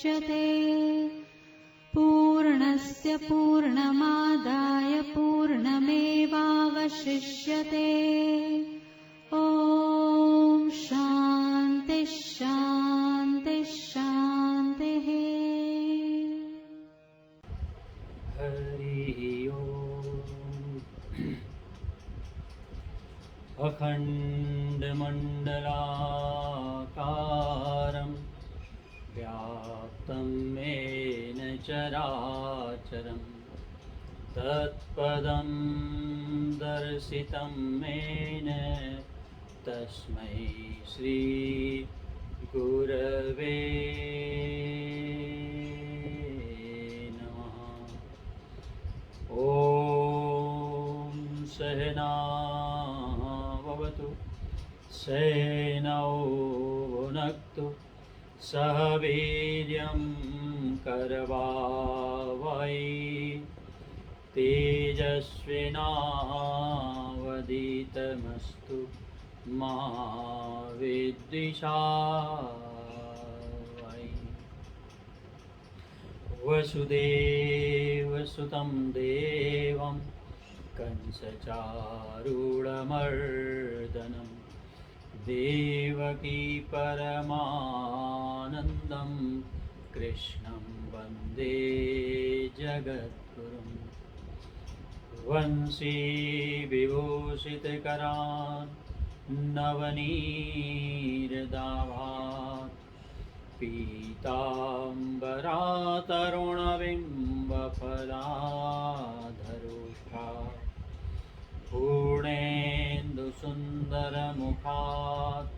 मुच्यते। पूर्णस्य पूर्णमादाय पूर्णमेवावशिष्यते। ॐ शान्ति शान्ति शान्तिः। हरि ओम्। अखण्डमण्डलाकारं व्याप्तं येन चराचरं तत्पदं दर्शितं येन तस्मै श्री गुरवे नमः। ॐ सहनावतु सहनौ भुनक्तु सह वीर्यं करवावहै तेजस्विनावधीतमस्तु मा विद्विषावहै। वसुदेवसुतं देवं कंसचारूढमर्दनं देवकी परमानन्दं कृष्णं वन्दे जगद्गुरुं। वंशी विभूषितकरान् नवनीरदाभात् पीताम्बरातरुणबिम्बफलाधरोष्ठा पूर्णेन्दुसुन्दरमुखात्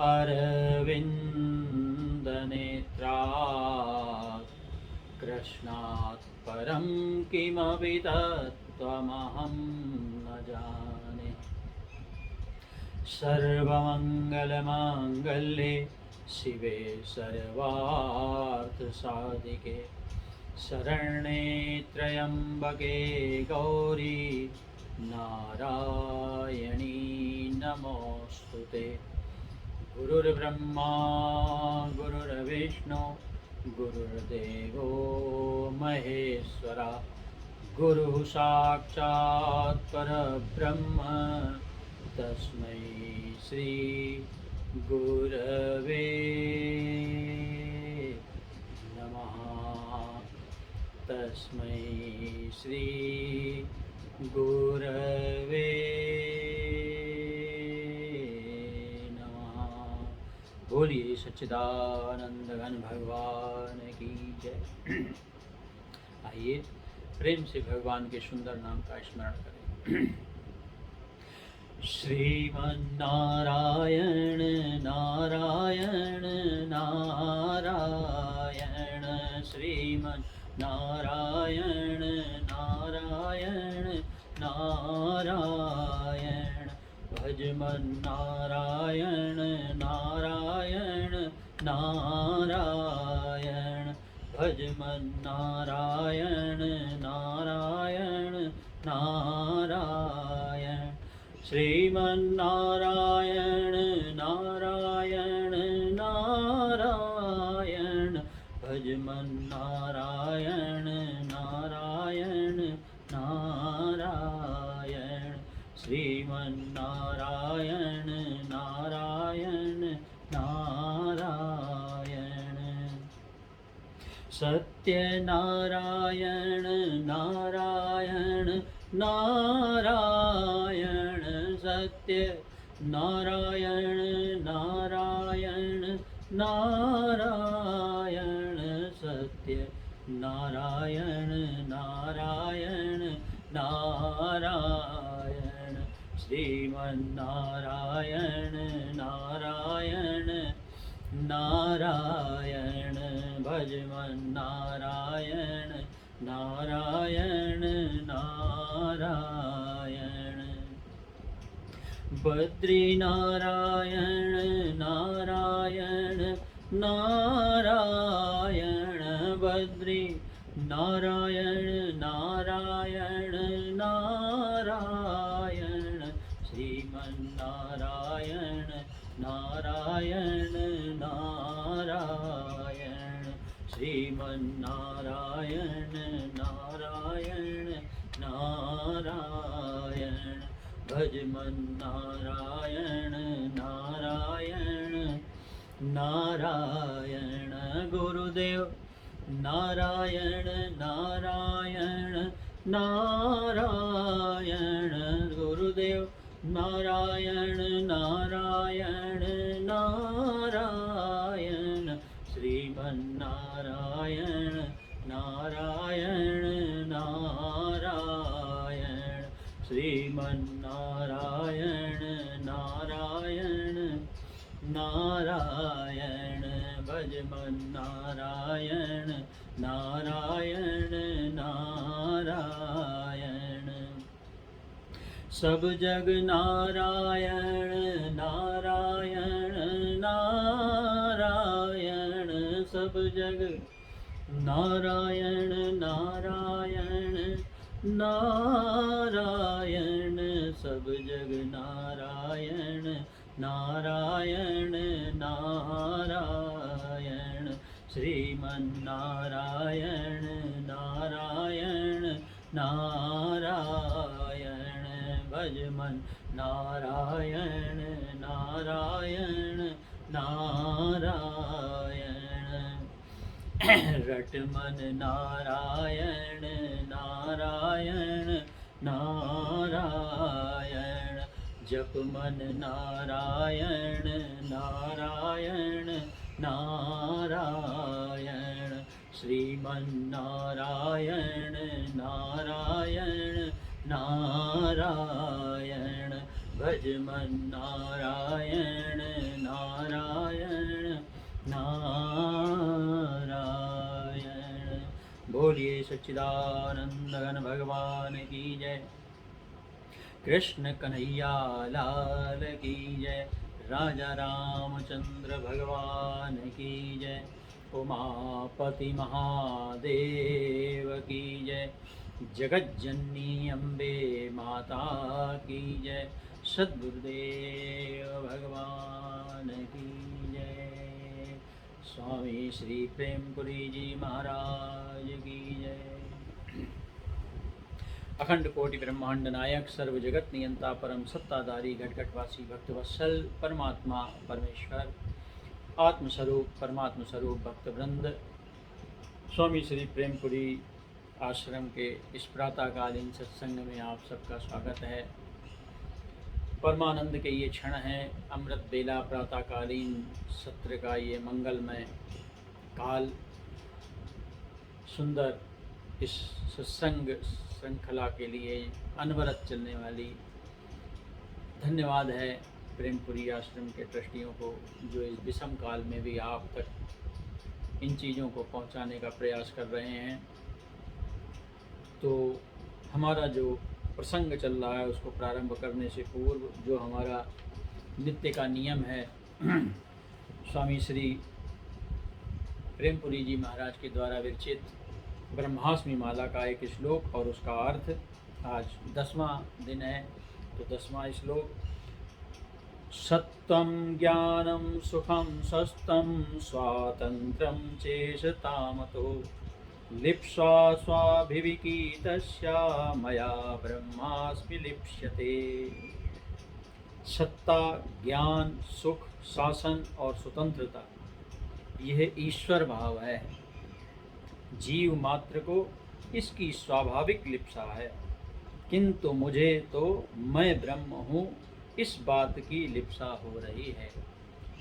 अरविन्दनेत्रात् कृष्णात् परं किमपि तत्त्वमहं न जाने। सर्वमङ्गलमाङ्गल्ये शिवे सर्वार्थसाधिके शरण्ये त्र्यम्बके गौरी नारायणी नमोऽस्तुते। गुरुर्ब्रह्मा गुरुर्विष्णु गुरुर्देवो महेश्वरा गुरुः साक्षात् परब्रह्म तस्मै श्री गुरवे नमः। तस्मै श्री गुरवे नमः। बोलिए सच्चिदानंद घन भगवान की जय। आइए प्रेम से भगवान के सुंदर नाम का स्मरण करें। श्रीमन्नारायण नारायण नारायण श्रीमन्नारायण नारायण नारायण भजमन्नारायण नारायण नारायण भजमन्नारायण नारायण नारायण श्रीमन्नारायण नारायण नारायण भजमन्नारायण नारायण नारायण श्रीमन्नारायण नारायण नारायण सत्यनारायण नारायण नारायण सत्य नारायण नारायण नारायण सत्य नारायण नारायण नारायण श्रीमन्नारायण नारायण नारायण भजमन्नारायण नारायण नारायण बद्रीनारायण नारायण नारायण बद्री नारायण नारायण नारायण श्रीमन्नारायण नारायण नारायण श्रीमन्नारायण नारायण नारायण भज मन नारायण नारायण नारायण गुरुदेव नारायण नारायण नारायण गुरुदेव नारायण नारायण नारायण श्रीमन्नारायण नारायण नारायण श्रीमन्नारायण नारायण नारायण भज मन नारायण नारायण नारायण सब जग नारायण नारायण नारायण सब जग नारायण नारायण नारायण सब जग नारायण नारायण नारायण श्रीमन्नारायण नारायण नारायण भज मन नारायण नारायण नारायण रट मन नारायण नारायण नारायण जप मन नारायण नारायण नारायण श्रीमन्नारायण नारायण नारायण भज मन नारायण नारायण नारायण बोलिए सच्चिदानंद घन भगवान की जय कृष्ण कन्हैया लाल की जय राजा रामचंद्र भगवान की जय उमापति महादेव की जय जगज्जननी अम्बे माता की जय सद्गुरुदेव भगवान की जय स्वामी श्री प्रेमपुरी जी महाराज की जय अखंड कोटि ब्रह्मांड नायक सर्व जगत नियंता परम सत्ताधारी घटघटवासी भक्तवत्सल परमात्मा परमेश्वर आत्मस्वरूप परमात्म स्वरूप भक्तवृंद स्वामी श्री प्रेमपुरी आश्रम के इस प्रातःकालीन सत्संग में आप सबका स्वागत है। परमानंद के ये क्षण हैं, अमृत बेला प्रातःकालीन सत्र का ये मंगलमय काल सुंदर इस सत्संग श्रृंखला के लिए अनवरत चलने वाली धन्यवाद है प्रेमपुरी आश्रम के ट्रस्टियों को जो इस विषम काल में भी आप तक इन चीज़ों को पहुंचाने का प्रयास कर रहे हैं। तो हमारा जो प्रसंग चल रहा है उसको प्रारंभ करने से पूर्व जो हमारा नित्य का नियम है स्वामी श्री प्रेमपुरी जी महाराज के द्वारा विरचित ब्रह्मास्मि माला का एक श्लोक और उसका अर्थ। आज 10वां दिन है तो 10वां श्लोक सत्वं ज्ञानं सुखं स्वस्थं स्वातन्त्र्यं चेषतामतो लिप्सा स्वाभिविकीतस्या मया ब्रह्मास्मि लिप्स्यते। सत्ता ज्ञान सुख शासन और स्वतंत्रता यह ईश्वर भाव है। जीव मात्र को इसकी स्वाभाविक लिप्सा है, किंतु मुझे तो मैं ब्रह्म हूँ इस बात की लिप्सा हो रही है।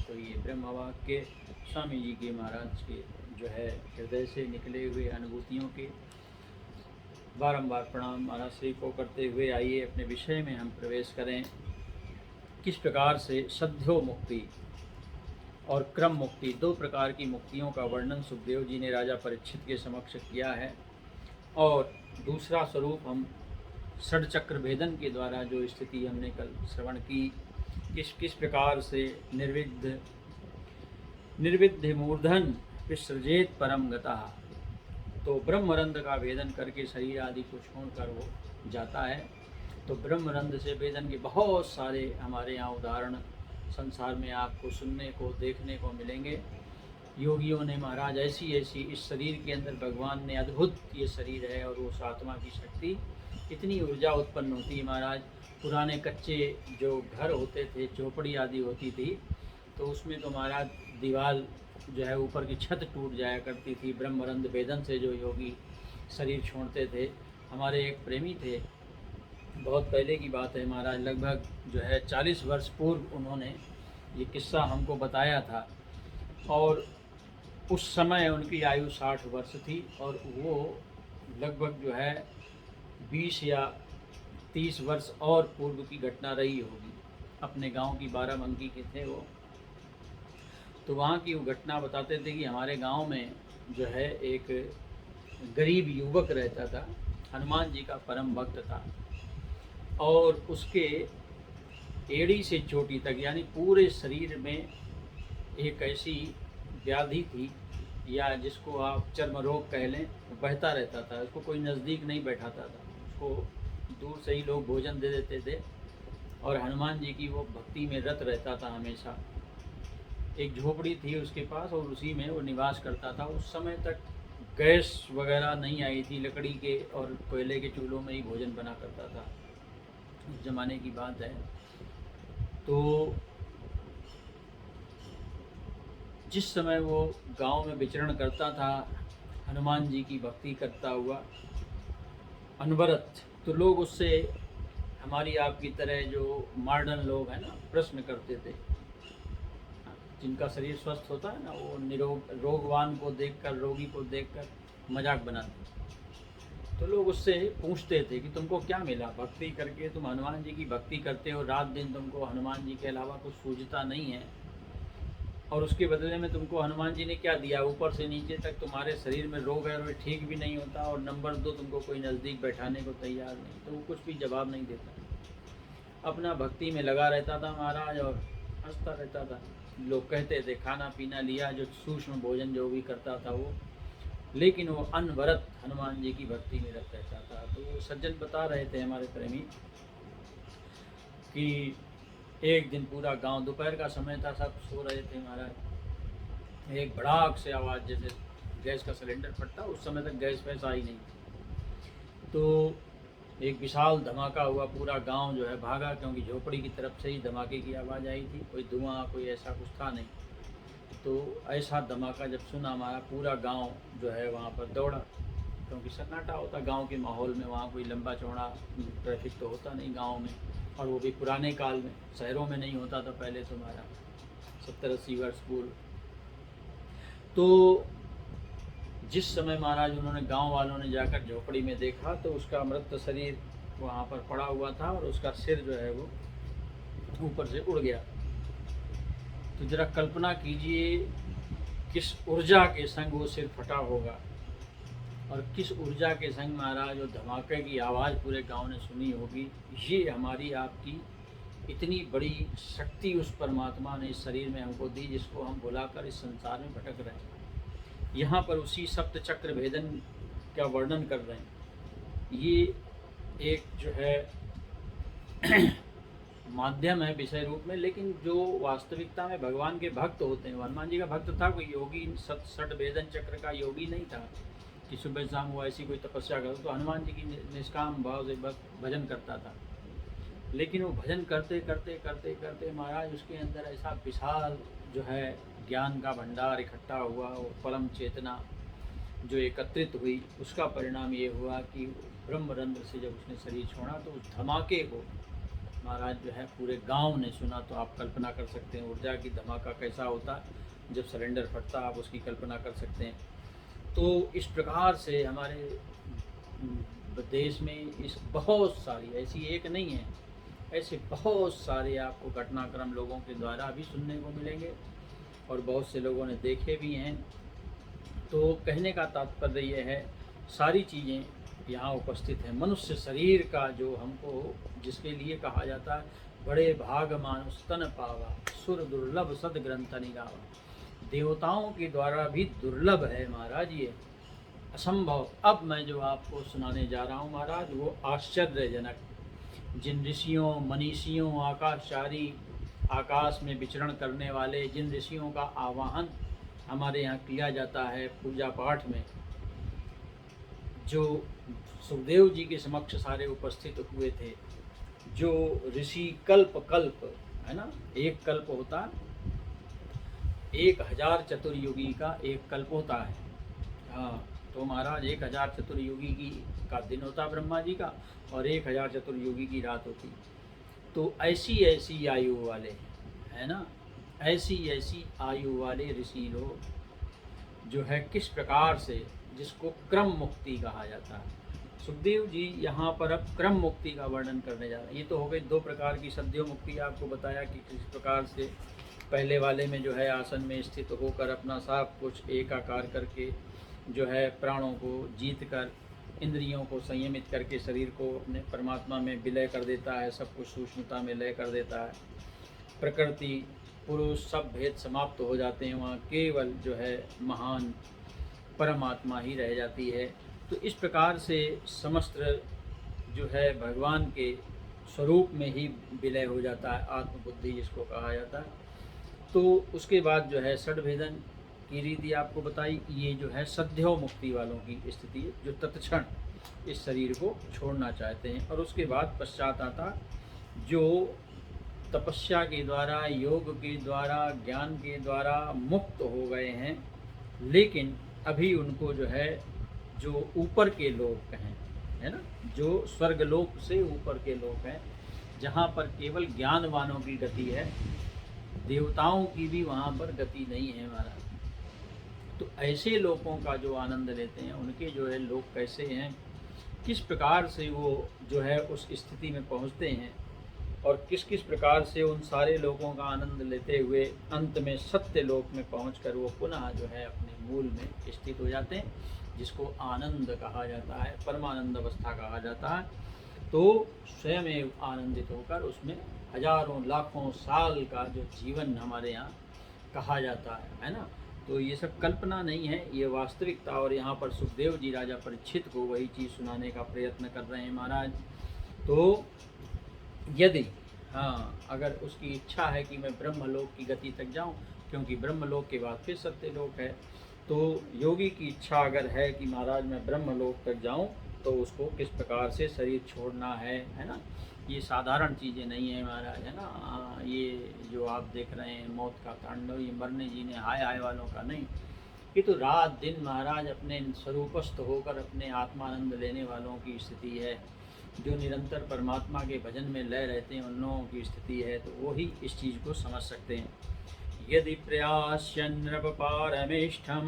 तो ये ब्रह्म वाक्य स्वामी जी के महाराज के जो है हृदय से निकले हुए अनुभूतियों के बारंबार प्रणाम महाराज श्री को करते हुए आइए अपने विषय में हम प्रवेश करें। किस प्रकार से सद्यो मुक्ति और क्रम मुक्ति, दो प्रकार की मुक्तियों का वर्णन सुखदेव जी ने राजा परीक्षित के समक्ष किया है। और दूसरा स्वरूप हम षडचक्र भेदन के द्वारा जो स्थिति हमने कल श्रवण की, किस प्रकार से निर्विद्ध मूर्धन विसृजेत परम गतः, तो ब्रह्मरंध्र का भेदन करके शरीर आदि को छोड़कर वो जाता है। तो ब्रह्मरंध्र से भेदन के बहुत सारे हमारे यहाँ उदाहरण संसार में आपको सुनने को देखने को मिलेंगे। योगियों ने महाराज ऐसी ऐसी इस शरीर के अंदर भगवान ने अद्भुत ये शरीर है और उस आत्मा की शक्ति इतनी ऊर्जा उत्पन्न होती है महाराज। पुराने कच्चे जो घर होते थे, झोपड़ी आदि होती थी, तो उसमें तो महाराज दीवार जो है ऊपर की छत टूट जाया करती थी। ब्रह्मरंध्र वेदन से जो योगी शरीर छोड़ते थे। हमारे एक प्रेमी थे, बहुत पहले की बात है महाराज, लगभग जो है 40 वर्ष पूर्व उन्होंने ये किस्सा हमको बताया था। और उस समय उनकी आयु 60 वर्ष थी और वो लगभग जो है 20 या 30 वर्ष और पूर्व की घटना रही होगी। अपने गांव की बाराबंकी के थे वो। तो वहाँ की वो घटना बताते थे कि हमारे गांव में जो है एक गरीब युवक रहता था, हनुमान जी का परम भक्त था, और उसके एड़ी से चोटी तक यानी पूरे शरीर में एक ऐसी व्याधि थी, या जिसको आप चर्म रोग कह लें, बहता रहता था। उसको कोई नज़दीक नहीं बैठाता था, उसको दूर से ही लोग भोजन दे देते थे। और हनुमान जी की वो भक्ति में रत रहता था हमेशा। एक झोपड़ी थी उसके पास और उसी में वो निवास करता था। उस समय तक गैस वगैरह नहीं आई थी, लकड़ी के और कोयले के चूल्हों में ही भोजन बना करता था। उस ज़माने की बात है। तो जिस समय वो गांव में विचरण करता था, हनुमान जी की भक्ति करता हुआ अनवरत, तो लोग उससे हमारी आपकी तरह जो मॉडर्न लोग हैं ना, प्रश्न करते थे। जिनका शरीर स्वस्थ होता है ना, वो रोगवान को देखकर, रोगी को देखकर मजाक बनाते। तो लोग उससे पूछते थे कि तुमको क्या मिला भक्ति करके, तुम हनुमान जी की भक्ति करते हो, रात दिन तुमको हनुमान जी के अलावा कुछ सूझता नहीं है, और उसके बदले में तुमको हनुमान जी ने क्या दिया? ऊपर से नीचे तक तुम्हारे शरीर में रोग है और वो ठीक भी नहीं होता, और नंबर 2 तुमको कोई नज़दीक बैठाने को तैयार नहीं। तो वो कुछ भी जवाब नहीं देता, अपना भक्ति में लगा रहता था महाराज और हंसता रहता था। लोग कहते थे खाना पीना लिया, जो सूक्ष्म भोजन जो भी करता था वो, लेकिन वो अनवरत हनुमान जी की भक्ति में रहता था। तो वो सज्जन बता रहे थे हमारे प्रेमी कि एक दिन पूरा गांव, दोपहर का समय था, सब सो रहे थे महाराज, एक भड़ाक से आवाज़, जैसे गैस का सिलेंडर फटता, उस समय तक गैस वैस आई नहीं। तो एक विशाल धमाका हुआ, पूरा गांव जो है भागा, क्योंकि झोपड़ी की तरफ से ही धमाके की आवाज़ आई थी, कोई धुआं कोई ऐसा कुछ था नहीं। तो ऐसा धमाका जब सुना, हमारा पूरा गांव जो है वहाँ पर दौड़ा, क्योंकि सन्नाटा होता गांव के माहौल में। वहाँ कोई लंबा चौड़ा ट्रैफिक तो होता नहीं गांव में, और वो भी पुराने काल में, शहरों में नहीं होता था पहले, तुम्हारा 70-80 वर्ष पूर्व। तो जिस समय महाराज उन्होंने, गांव वालों ने जाकर झोपड़ी में देखा, तो उसका मृत शरीर वहाँ पर पड़ा हुआ था और उसका सिर जो है वो ऊपर से उड़ गया। तो जरा कल्पना कीजिए किस ऊर्जा के संग वो सिर फटा होगा, और किस ऊर्जा के संग महाराज वो धमाके की आवाज़ पूरे गांव ने सुनी होगी। ये हमारी आपकी इतनी बड़ी शक्ति उस परमात्मा ने इस शरीर में हमको दी, जिसको हम भुलाकर इस संसार में भटक रहे हैं। यहाँ पर उसी सप्त चक्र भेदन का वर्णन कर रहे हैं। ये एक जो है माध्यम है विषय रूप में, लेकिन जो वास्तविकता में भगवान के भक्त होते हैं, हनुमान जी का भक्त था, कोई योगी सट भेदन चक्र का योगी नहीं था कि सुबह शाम वो ऐसी कोई तपस्या करता। तो हनुमान जी की निष्काम भाव से भजन करता था, लेकिन वो भजन करते करते करते करते महाराज उसके अंदर ऐसा विशाल जो है ज्ञान का भंडार इकट्ठा हुआ, वो परम चेतना जो एकत्रित हुई, उसका परिणाम ये हुआ कि ब्रह्मरंध्र से जब उसने शरीर छोड़ा, तो उस धमाके को महाराज जो है पूरे गांव ने सुना। तो आप कल्पना कर सकते हैं ऊर्जा की धमाका कैसा होता जब सिलेंडर फटता, आप उसकी कल्पना कर सकते हैं। तो इस प्रकार से हमारे देश में इस बहुत सारी, ऐसी एक नहीं है, ऐसे बहुत सारे आपको घटनाक्रम लोगों के द्वारा भी सुनने को मिलेंगे, और बहुत से लोगों ने देखे भी हैं। तो कहने का तात्पर्य यह है, सारी चीज़ें यहाँ उपस्थित हैं। मनुष्य शरीर का जो हमको, जिसके लिए कहा जाता है बड़े भाग मानुष तन पावा, सुर दुर्लभ सद ग्रंथ निगावा, देवताओं के द्वारा भी दुर्लभ है महाराज, ये असंभव। अब मैं जो आपको सुनाने जा रहा हूँ महाराज, वो आश्चर्यजनक, जिन ऋषियों मनीषियों आकाशचारी, आकाश में विचरण करने वाले जिन ऋषियों का आवाहन हमारे यहाँ किया जाता है पूजा पाठ में, जो सुखदेव जी के समक्ष सारे उपस्थित हुए थे, जो ऋषि कल्प कल्प है ना, एक कल्प होता 1000 चतुर्युगी का एक कल्प होता है। हाँ, तो महाराज 1000 चतुर्युगी की का दिन होता ब्रह्मा जी का, और 1000 चतुर्युगी की रात होती। तो ऐसी ऐसी आयु वाले है ना, ऐसी ऐसी आयु वाले ऋषि लोग जो है किस प्रकार से, जिसको क्रम मुक्ति कहा जाता है। सुखदेव जी यहाँ पर अब क्रम मुक्ति का वर्णन करने जा रहे हैं। ये तो हो गई 2 प्रकार की सद्यो मुक्ति, आपको बताया कि किस प्रकार से पहले वाले में जो है आसन में स्थित होकर अपना सब कुछ एकाकार करके जो है प्राणों को जीत कर, इंद्रियों को संयमित करके शरीर को अपने परमात्मा में विलय कर देता है, सब कुछ सूक्ष्मता में लय कर देता है। प्रकृति पुरुष सब भेद समाप्त हो जाते हैं, वहाँ केवल जो है महान परमात्मा ही रह जाती है। तो इस प्रकार से समस्त जो है भगवान के स्वरूप में ही विलय हो जाता है, आत्मबुद्धि जिसको कहा जाता है। तो उसके बाद जो है षड्भेदन की रीति आपको बताई। ये जो है सद्यो मुक्ति वालों की स्थिति है, जो तत्क्षण इस शरीर को छोड़ना चाहते हैं। और उसके बाद पश्चात आता जो तपस्या के द्वारा, योग के द्वारा, ज्ञान के द्वारा मुक्त हो गए हैं, लेकिन अभी उनको जो है जो ऊपर के लोग हैं, है ना, जो स्वर्गलोक से ऊपर के लोग हैं, जहाँ पर केवल ज्ञानवानों की गति है, देवताओं की भी वहाँ पर गति नहीं है महाराज। तो ऐसे लोगों का जो आनंद लेते हैं, उनके जो है लोग कैसे हैं, किस प्रकार से वो जो है उस स्थिति में पहुँचते हैं, और किस किस प्रकार से उन सारे लोगों का आनंद लेते हुए अंत में सत्य लोक में पहुंचकर वो पुनः जो है अपने मूल में स्थित हो जाते हैं, जिसको आनंद कहा जाता है, परमानंद अवस्था कहा जाता है। तो स्वयं आनंदित होकर उसमें हजारों लाखों साल का जो जीवन हमारे यहाँ कहा जाता है ना। तो ये सब कल्पना नहीं है, ये वास्तविकता। और यहाँ पर सुखदेव जी राजा परीक्षित को वही चीज़ सुनाने का प्रयत्न कर रहे हैं महाराज। तो यदि अगर उसकी इच्छा है कि मैं ब्रह्मलोक की गति तक जाऊं, क्योंकि ब्रह्मलोक के बाद फिर सत्यलोक है, तो योगी की इच्छा अगर है कि महाराज मैं ब्रह्मलोक तक जाऊं, तो उसको किस प्रकार से शरीर छोड़ना है ना। ये साधारण चीज़ें नहीं है महाराज, है ना। ये जो आप देख रहे हैं मौत का तांडव, ये मरने जीने हाय हाय वालों का नहीं, ये तो रात दिन महाराज अपने स्वरूपस्थ होकर अपने आत्मानंद लेने वालों की स्थिति है, जो निरंतर परमात्मा के भजन में लय रहते हैं, उन लोगों की स्थिति है। तो वो ही इस चीज़ को समझ सकते हैं। यदि प्रयास्यन्नृपपारमेष्ठं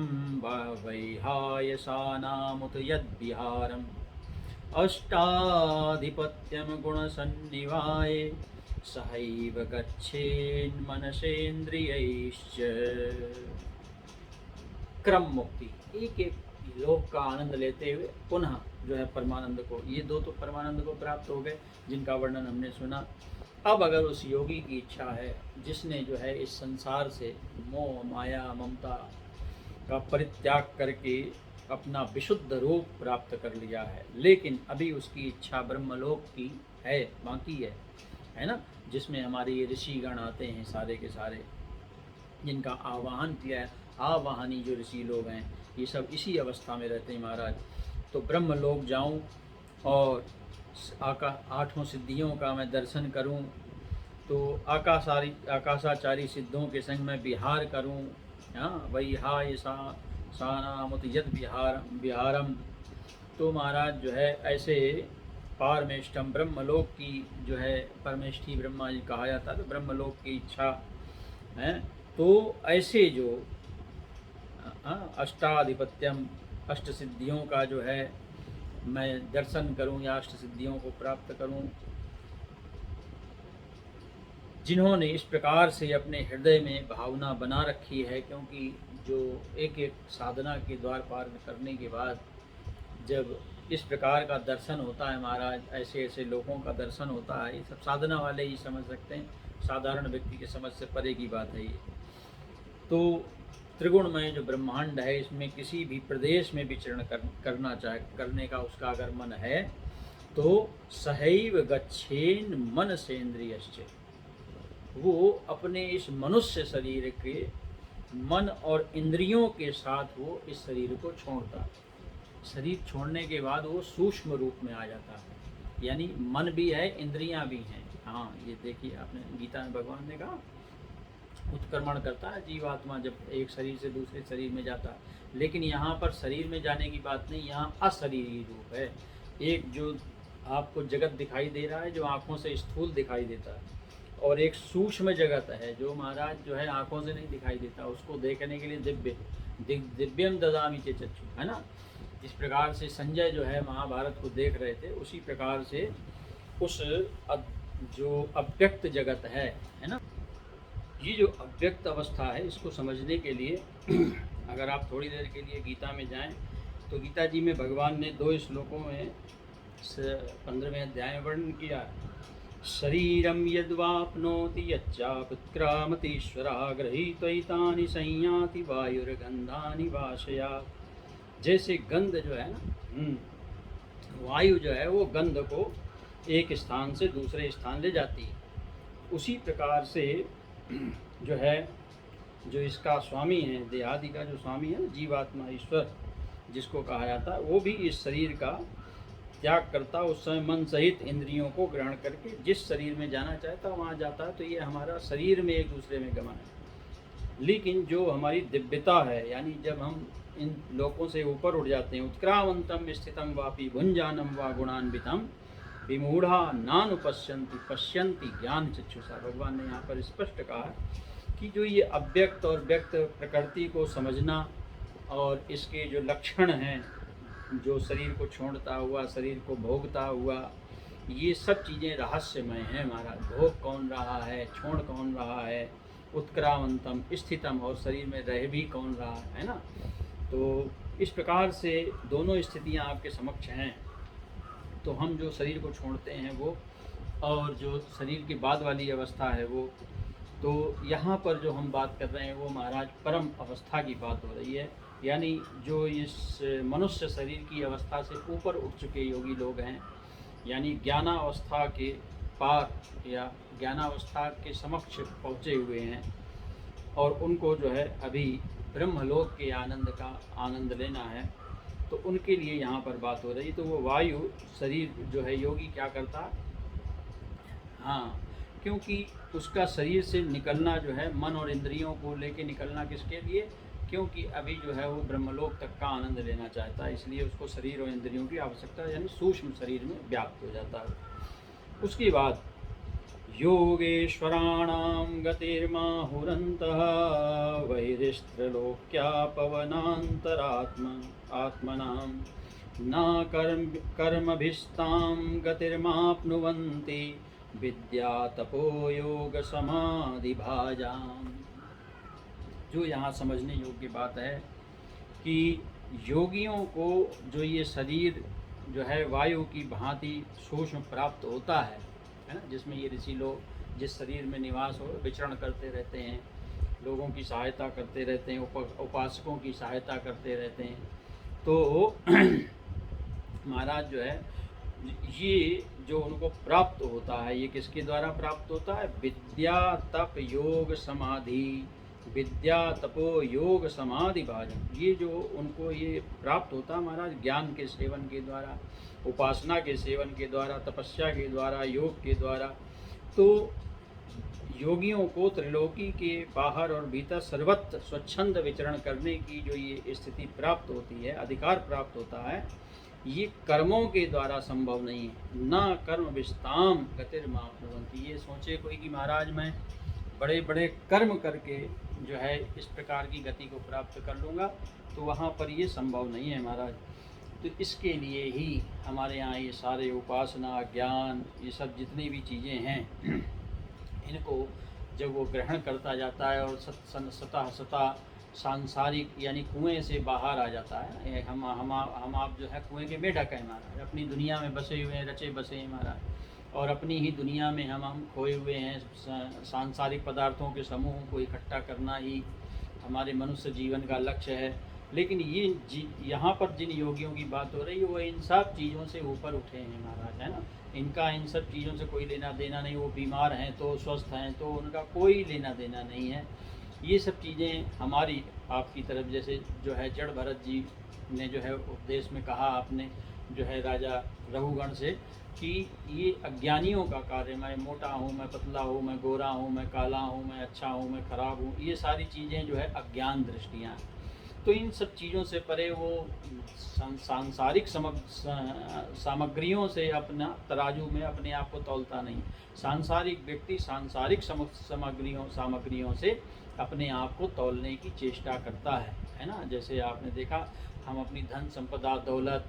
वैहायसानामुत यद्विहारम् अष्टाधिपत्यं गुणसन्निवाये सहैव गच्छेन्मनसेन्द्रियैश्च। क्रम मुक्ति, एक एक लोक का आनंद लेते हुए पुनः जो है परमानंद को, ये 2 तो परमानंद को प्राप्त हो गए जिनका वर्णन हमने सुना। अब अगर उस योगी की इच्छा है जिसने जो है इस संसार से मोह माया ममता का परित्याग करके अपना विशुद्ध रूप प्राप्त कर लिया है, लेकिन अभी उसकी इच्छा ब्रह्मलोक की है, बाकी है ना, जिसमें हमारे ये ऋषिगण आते हैं सारे के सारे, जिनका आवाहन किया है। आवाहनी जो ऋषि लोग हैं ये सब इसी अवस्था में रहते हैं महाराज। तो ब्रह्मलोक जाऊं और आठों सिद्धियों का मैं दर्शन करूं, तो आकाशाचारी सिद्धों के संग में विहार करूं, वही हाय सानामुत यद विहारम। तो महाराज जो है ऐसे पारमेष्ठम ब्रह्मलोक की जो है परमेष्ठी ब्रह्मा जी कहा जाता है, तो ब्रह्मलोक की इच्छा है। तो ऐसे जो अष्टाधिपत्यम, अष्ट सिद्धियों का जो है मैं दर्शन करूं या अष्ट सिद्धियों को प्राप्त करूं, जिन्होंने इस प्रकार से अपने हृदय में भावना बना रखी है। क्योंकि जो एक एक साधना के द्वार पार करने के बाद जब इस प्रकार का दर्शन होता है महाराज, ऐसे ऐसे लोगों का दर्शन होता है, ये सब साधना वाले ही समझ सकते हैं, साधारण व्यक्ति के समझ से परे की बात है ये। तो त्रिगुणमय जो ब्रह्मांड है, इसमें किसी भी प्रदेश में विचरण करने का उसका अगर मन है, तो सहैव गच्छेन मन सेन्द्रियश्च, वो अपने इस मनुष्य शरीर के मन और इंद्रियों के साथ वो इस शरीर को छोड़ता है। शरीर छोड़ने के बाद वो सूक्ष्म रूप में आ जाता है, यानी मन भी है, इंद्रियां भी हैं। हाँ, ये देखिए आपने गीता में भगवान ने कहा उत्क्रमण करता है जीवात्मा जब एक शरीर से दूसरे शरीर में जाता है। लेकिन यहाँ पर शरीर में जाने की बात नहीं, यहाँ अशरीरी रूप है। एक जो आपको जगत दिखाई दे रहा है जो आँखों से स्थूल दिखाई देता है, और एक सूक्ष्म जगत है जो महाराज जो है आँखों से नहीं दिखाई देता, उसको देखने के लिए दिव्यम ददामि चे चक्षु, है ना। जिस प्रकार से संजय जो है महाभारत को देख रहे थे, उसी प्रकार से उस जो अव्यक्त जगत है ना, ये जो अव्यक्त अवस्था है, इसको समझने के लिए अगर आप थोड़ी देर के लिए गीता में जाएं तो गीता जी में भगवान ने 2 श्लोकों में 15वें अध्याय में वर्णन किया। शरीरम यद्वाप्नोति यच्चाप्युत्क्रामतीश्वरः गृहीत्वैतानि संयाति वायुर्गन्धानि वाशयात्। जैसे गंध जो है ना, वायु जो है वो गंध को एक स्थान से दूसरे स्थान ले जाती है, उसी प्रकार से जो है जो इसका स्वामी है, देहादि का जो स्वामी है, जीवात्मा ईश्वर जिसको कहा जाता है, वो भी इस शरीर का त्याग करता, उस समय मन सहित इंद्रियों को ग्रहण करके जिस शरीर में जाना चाहता वहाँ जाता है। तो ये हमारा शरीर में एक दूसरे में गमन है। लेकिन जो हमारी दिव्यता है, यानी जब हम इन लोकों से ऊपर उठ जाते हैं, उत्क्रामंतम स्थितम वापि भुंजानम वा गुणान्वितम विमूढ़ा नानुपश्यन्ति पश्यन्ति ज्ञान चक्षुषा। भगवान ने यहाँ पर स्पष्ट कहा कि जो ये अव्यक्त और व्यक्त प्रकृति को समझना और इसके जो लक्षण हैं, जो शरीर को छोड़ता हुआ, शरीर को भोगता हुआ, ये सब चीज़ें रहस्यमय हैं महाराज। भोग कौन रहा है, छोड़ कौन रहा है, उत्क्रामंतम स्थितम, और शरीर में रह भी कौन रहा है ना। तो इस प्रकार से दोनों स्थितियाँ आपके समक्ष हैं। तो हम जो शरीर को छोड़ते हैं वो, और जो शरीर के बाद वाली अवस्था है वो, तो यहाँ पर जो हम बात कर रहे हैं वो महाराज परम अवस्था की बात हो रही है। यानी जो इस मनुष्य शरीर की अवस्था से ऊपर उठ चुके योगी लोग हैं, यानी ज्ञानावस्था के पार या ज्ञानावस्था के समक्ष पहुँचे हुए हैं, और उनको जो है अभी ब्रह्मलोक के आनंद का आनंद लेना है, तो उनके लिए यहाँ पर बात हो रही। तो वो वायु शरीर जो है योगी क्या करता, हाँ, क्योंकि उसका शरीर से निकलना जो है, मन और इंद्रियों को लेके निकलना किसके लिए, क्योंकि अभी जो है वो ब्रह्मलोक तक का आनंद लेना चाहता है, इसलिए उसको शरीर और इंद्रियों की आवश्यकता, यानी सूक्ष्म शरीर में व्याप्त हो जाता है। उसके बाद योगेश्वराणां गतिर्माहुरन्तः वैरिस्त्रलोक्या आत्मनां न कर्मभिस्तां गतिर्माप्नुवन्ति विद्या तपो योग समाधि भाजाम। जो यहाँ समझने योग्य बात है कि योगियों को जो ये शरीर जो है वायु की भांति सूक्ष्म प्राप्त होता है ना, जिसमें ये ऋषि लोग जिस शरीर में निवास हो विचरण करते रहते हैं, लोगों की सहायता करते रहते हैं, उपासकों की सहायता करते रहते हैं। तो महाराज जो है ये जो उनको प्राप्त होता है, ये किसके द्वारा प्राप्त होता है, विद्या तप योग समाधि, विद्या तपो योग समाधि भाजन। ये जो उनको ये प्राप्त होता है महाराज ज्ञान के सेवन के द्वारा, उपासना के सेवन के द्वारा, तपस्या के द्वारा, योग के द्वारा। तो योगियों को त्रिलोकी के बाहर और भीतर सर्वत्र स्वच्छंद विचरण करने की जो ये स्थिति प्राप्त होती है, अधिकार प्राप्त होता है, ये कर्मों के द्वारा संभव नहीं है। न कर्म विस्ताम गतिर्माप्नुवन्ति। ये सोचे कोई कि महाराज मैं बड़े बड़े कर्म करके जो है इस प्रकार की गति को प्राप्त कर लूँगा, तो वहाँ पर ये संभव नहीं है महाराज। तो इसके लिए ही हमारे यहाँ ये सारे उपासना, ज्ञान, ये सब जितनी भी चीज़ें हैं, इनको जब वो ग्रहण करता जाता है और सतह सांसारिक यानी कुएं से बाहर आ जाता है, हम आप जो है कुएं के मेढक हैं महाराज, अपनी दुनिया में बसे हुए हैं, रचे बसे हैं महाराज, और अपनी ही दुनिया में हम खोए हुए हैं। सांसारिक पदार्थों के समूह को इकट्ठा करना ही हमारे मनुष्य जीवन का लक्ष्य है। लेकिन ये यहाँ पर जिन योगियों की बात हो रही है वो इन सब चीज़ों से ऊपर उठे हैं महाराज, है ना। इनका इन सब चीज़ों से कोई लेना देना नहीं। वो बीमार हैं तो स्वस्थ हैं तो उनका कोई लेना देना नहीं है। ये सब चीज़ें हमारी आपकी तरफ जैसे जो है जड़ भरत जी ने जो है उपदेश में कहा आपने जो है राजा रघुगण से कि ये अज्ञानियों का कार्य, मैं मोटा हूँ, मैं पतला हूँ, मैं गोरा हूँ, मैं काला हूँ, मैं अच्छा हूँ, मैं खराब हूँ, ये सारी चीज़ें जो है अज्ञान दृष्टियाँ हैं। तो इन सब चीज़ों से परे वो सांसारिक सामग्रियों से अपना तराजू में अपने आप को तौलता नहीं। सांसारिक व्यक्ति सांसारिक सामग्रियों से अपने आप को तौलने की चेष्टा करता है ना। जैसे आपने देखा हम अपनी धन संपदा, दौलत,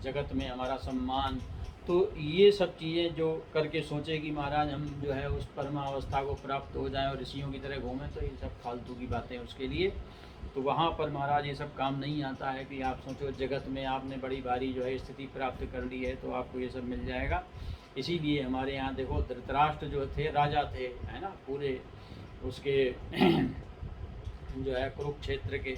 जगत में हमारा सम्मान, तो ये सब चीज़ें जो करके सोचे कि महाराज हम जो है उस परमावस्था को प्राप्त हो जाएं और ऋषियों की तरह घूमें, तो ये सब फालतू की बातें उसके लिए। तो वहाँ पर महाराज ये सब काम नहीं आता है कि आप सोचो जगत में आपने बड़ी भारी जो है स्थिति प्राप्त कर ली है तो आपको ये सब मिल जाएगा। इसीलिए हमारे यहाँ देखो धृतराष्ट्र जो थे राजा थे, है ना, पूरे उसके जो है कुरुक्षेत्र के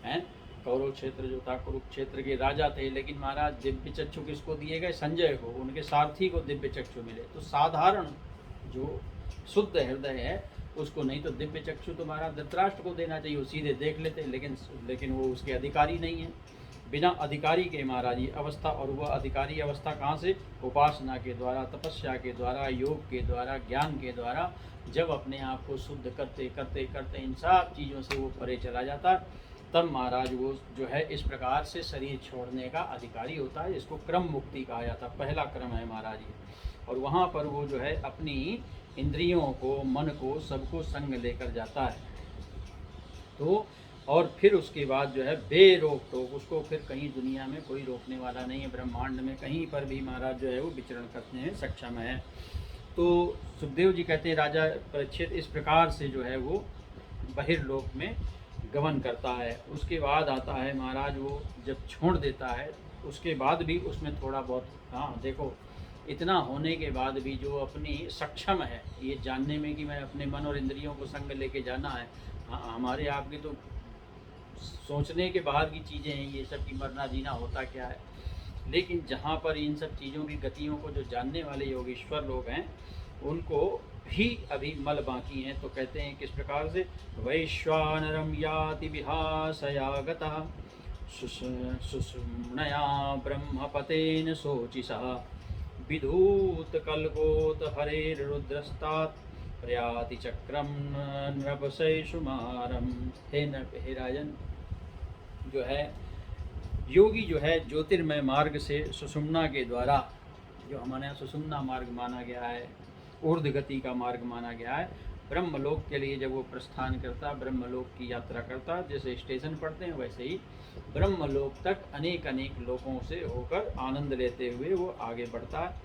हैं, कौरव क्षेत्र जो था कुरुक्षेत्र के राजा थे, लेकिन महाराज दिव्य चक्षु किसको दिए गए? संजय को, उनके सारथी को दिव्य चक्षु मिले। तो साधारण जो शुद्ध हृदय है उसको नहीं तो दिव्य चक्षु तो महाराज धृतराष्ट्र को देना चाहिए, वो सीधे देख लेते, लेकिन वो उसके अधिकारी नहीं है। बिना अधिकारी के महाराज ये अवस्था, और वह अधिकारी अवस्था कहाँ से? उपासना के द्वारा, तपस्या के द्वारा, योग के द्वारा, ज्ञान के द्वारा, जब अपने आप को शुद्ध करते करते करते इन सब चीज़ों से वो परे चला जाता, तब महाराज वो जो है इस प्रकार से शरीर छोड़ने का अधिकारी होता है। इसको क्रम मुक्ति कहा जाता है, पहला क्रम है महाराज ये। और वहाँ पर वो जो है अपनी इंद्रियों को, मन को, सबको संग लेकर जाता है। तो और फिर उसके बाद जो है बेरोक टोक, उसको फिर कहीं दुनिया में कोई रोकने वाला नहीं है, ब्रह्मांड में कहीं पर भी महाराज जो है वो विचरण करने में सक्षम है। तो सुखदेव जी कहते हैं राजा परीक्षित इस प्रकार से जो है वो बहिर्लोक में गमन करता है। उसके बाद आता है महाराज वो जब छोड़ देता है उसके बाद भी उसमें थोड़ा बहुत, हाँ देखो इतना होने के बाद भी जो अपनी सक्षम है ये जानने में कि मैं अपने मन और इंद्रियों को संग लेके जाना है। हाँ, हमारे आपकी तो सोचने के बाहर की चीज़ें हैं ये सब, कि मरना जीना होता क्या है। लेकिन जहाँ पर इन सब चीज़ों की गतियों को जो जानने वाले योगेश्वर लोग हैं उनको भी अभी मल बाकी हैं। तो कहते हैं किस प्रकार से, वैश्वानरम याति विहासया गतः सुषुम्नया ब्रह्मपतेन शोचिसः विधूत कल्पोत हरेरुद्रस्तात् प्रयाति चक्रम नृपशैषुमारम। हे राजन, जो है योगी जो है ज्योतिर्मय मार्ग से सुषुम्ना के द्वारा, जो हमारे यहाँ सुषुम्ना मार्ग माना गया है, ऊर्ध्व गति का मार्ग माना गया है, ब्रह्मलोक के लिए जब वो प्रस्थान करता, ब्रह्मलोक की यात्रा करता, जैसे स्टेशन पढ़ते हैं वैसे ही ब्रह्मलोक तक अनेक अनेक लोकों से होकर आनंद लेते हुए वो आगे बढ़ता है।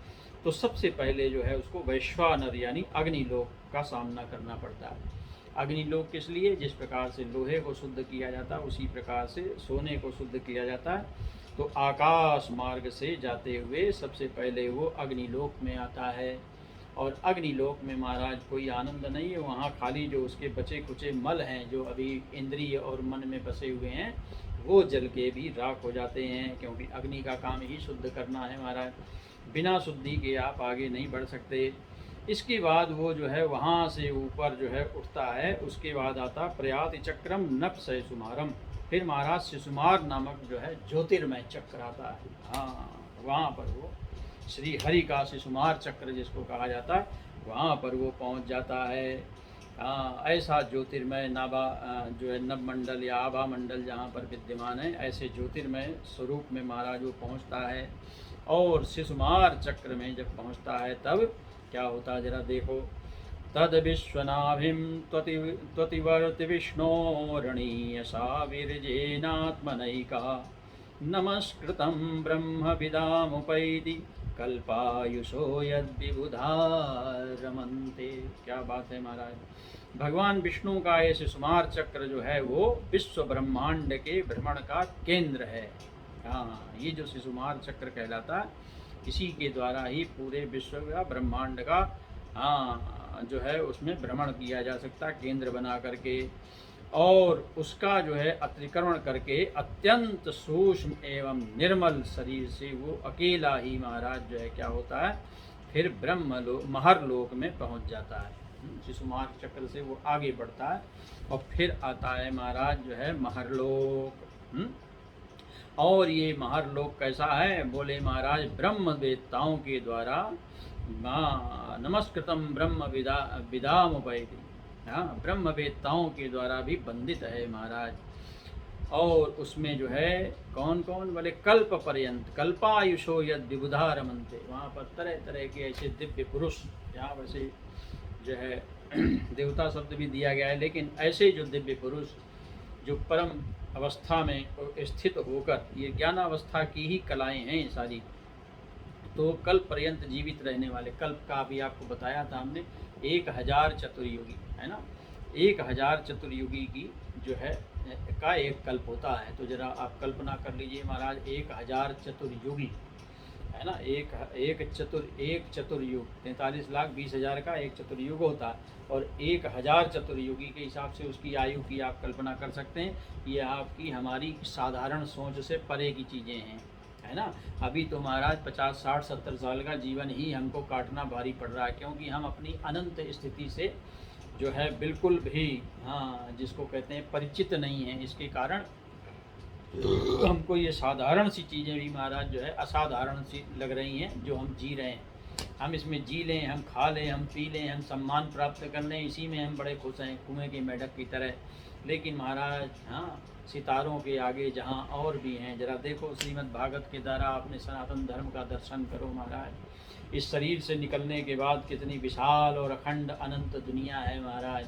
तो सबसे पहले जो है उसको वैश्वानर यानी अग्निलोक का सामना करना पड़ता है। अग्निलोक किस लिए? जिस प्रकार से लोहे को शुद्ध किया जाता है उसी प्रकार से सोने को शुद्ध किया जाता है। तो आकाश मार्ग से जाते हुए सबसे पहले वो अग्निलोक में आता है। और अग्निलोक में महाराज कोई आनंद नहीं है, वहाँ खाली जो उसके बचे कुचे मल हैं जो अभी इंद्रिय और मन में बसे हुए हैं वो जल के भी राख हो जाते हैं, क्योंकि अग्नि का काम ही शुद्ध करना है महाराज। बिना शुद्धि के आप आगे नहीं बढ़ सकते। इसके बाद वो जो है वहाँ से ऊपर जो है उठता है। उसके बाद आता प्रयाति चक्रम नप शिशुमारम, फिर महाराज शिशुमार नामक जो है ज्योतिर्मय चक्र आता है। हाँ, वहाँ पर वो श्री हरि का शिशुमार चक्र जिसको कहा जाता है वहाँ पर वो पहुँच जाता है। हाँ, ऐसा ज्योतिर्मय नाभा जो है नभ मंडल या आभा मंडल जहाँ पर विद्यमान है, ऐसे ज्योतिर्मय स्वरूप में महाराज वो पहुँचता है। और शिशुमार चक्र में जब पहुँचता है तब क्या होता है जरा देखो, तद विश्वनाभिम त्वतिवर्ति विष्णोरणीयसा विरजेनात्मनैका नमस्कृतं ब्रह्म विदामुपैति कल्पायुषो यद्विबुधा रमन्ते। क्या बात है महाराज। भगवान विष्णु का ये शिशुमार चक्र जो है वो विश्व ब्रह्मांड के भ्रमण का केंद्र है। हाँ, ये जो शिशुमार चक्र कहलाता है इसी के द्वारा ही पूरे विश्व का ब्रह्मांड का जो है उसमें भ्रमण किया जा सकता है केंद्र बना करके। और उसका जो है अतिक्रमण करके अत्यंत सूक्ष्म एवं निर्मल शरीर से वो अकेला ही महाराज जो है क्या होता है फिर ब्रह्मलोक महरलोक में पहुंच जाता है। शिशु मार्ग चक्र से वो आगे बढ़ता है और फिर आता है महाराज जो है महरलोक। और ये महरलोक कैसा है? बोले महाराज ब्रह्म वेत्ताओं के द्वारा नमस्कृतम ब्रह्म विदामुपैति, हाँ, ब्रह्म वेत्ताओं के द्वारा भी बंदित है महाराज। और उसमें जो है कौन कौन? बोले कल्प पर्यंत, कल्पायुषो यद विबुधा रमन्ते, वहाँ पर तरह तरह के ऐसे दिव्य पुरुष, यहाँ वैसे जो है देवता शब्द भी दिया गया है, लेकिन ऐसे जो दिव्य पुरुष जो परम अवस्था में स्थित होकर, ये ज्ञानावस्था की ही कलाएं हैं सारी, तो कल्प पर्यंत जीवित रहने वाले, कल्प का भी आपको बताया था हमने, 1000 चतुर्युगी है ना, 1000 चतुर्युगी की जो है का एक कल्प होता है। तो जरा आप कल्पना कर लीजिए महाराज, 1000 चतुर्युगी है ना, एक चतुर्युग 43,20,000 का एक चतुर्युग होता है, और 1000 चतुर्युगी के हिसाब से उसकी आयु की आप कल्पना कर सकते हैं। ये आपकी हमारी साधारण सोच से परे की चीज़ें हैं, है ना। अभी तो महाराज 50, 60, 70 साल का जीवन ही हमको काटना भारी पड़ रहा है, क्योंकि हम अपनी अनंत स्थिति से जो है बिल्कुल भी, हाँ, जिसको कहते हैं परिचित नहीं है। इसके कारण हमको ये साधारण सी चीज़ें भी महाराज जो है असाधारण सी लग रही हैं, जो हम जी रहे हैं। हम इसमें जी लें, हम खा लें, हम पी लें, हम सम्मान प्राप्त कर लें, इसी में हम बड़े खुश हैं, कुएं के मेढक की तरह। लेकिन महाराज हाँ, सितारों के आगे जहाँ और भी हैं, जरा देखो श्रीमद् भागवत के द्वारा अपने सनातन धर्म का दर्शन करो महाराज। इस शरीर से निकलने के बाद कितनी विशाल और अखंड अनंत दुनिया है महाराज,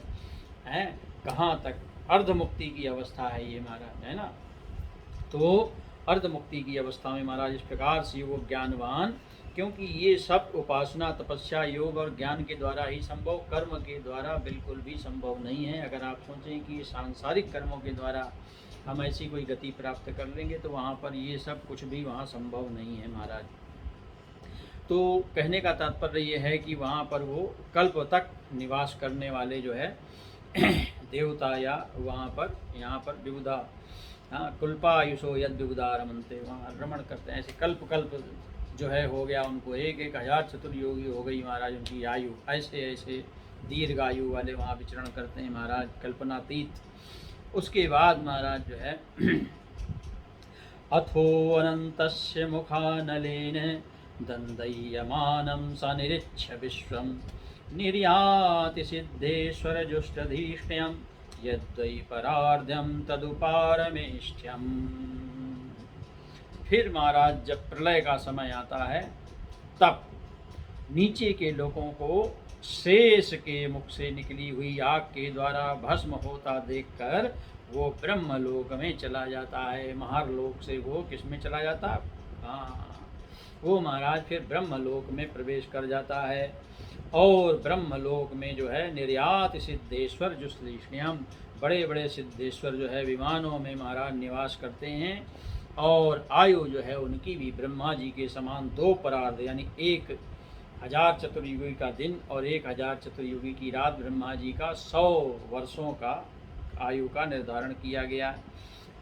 हैं, कहाँ तक अर्ध मुक्ति की अवस्था है ये महाराज, है ना। तो अर्ध मुक्ति की अवस्था में महाराज इस प्रकार से वो ज्ञानवान, क्योंकि ये सब उपासना, तपस्या, योग और ज्ञान के द्वारा ही संभव, कर्म के द्वारा बिल्कुल भी संभव नहीं है। अगर आप सोचें कि ये सांसारिक कर्मों के द्वारा हम ऐसी कोई गति प्राप्त कर लेंगे, तो वहाँ पर ये सब कुछ भी वहाँ संभव नहीं है महाराज। तो कहने का तात्पर्य ये है कि वहाँ पर वो कल्प तक निवास करने वाले जो है देवता, या वहाँ पर यहाँ पर विबुधा, हाँ, कुल्पायुषो यद विबुधा रमन्ते, वहाँ रमण करते हैं। ऐसे कल्प जो है हो गया उनको, 1000 चतुर्योगी हो गई महाराज उनकी आयु। ऐसे ऐसे दीर्घ आयु वाले वहाँ विचरण करते हैं महाराज, कल्पनातीत। उसके बाद महाराज जो है अथो अनन्तस्य मुखानलेन दन्दयमानं स निरीक्ष्य विश्वं निर्याति सिद्धेश्वर जुष्टधीष्ण्यं यद्वै परार्ध्यं तदुपारमेष्ठ्यम्। फिर महाराज जब प्रलय का समय आता है, तब नीचे के लोगों को शेष के मुख से निकली हुई आग के द्वारा भस्म होता देखकर वो ब्रह्मलोक में चला जाता है। महरलोक से वो किस में चला जाता है? हाँ, वो महाराज फिर ब्रह्मलोक में प्रवेश कर जाता है। और ब्रह्मलोक में जो है निर्यात सिद्धेश्वर जुष्टधीष्ण्यम, बड़े बड़े सिद्धेश्वर जो है विमानों में महाराज निवास करते हैं। और आयु जो है उनकी भी ब्रह्मा जी के समान 2 परार्ध, यानी 1000 चतुर्युगी का दिन और 1000 चतुर्युगी की रात, ब्रह्मा जी का 100 वर्षों का आयु का निर्धारण किया गया।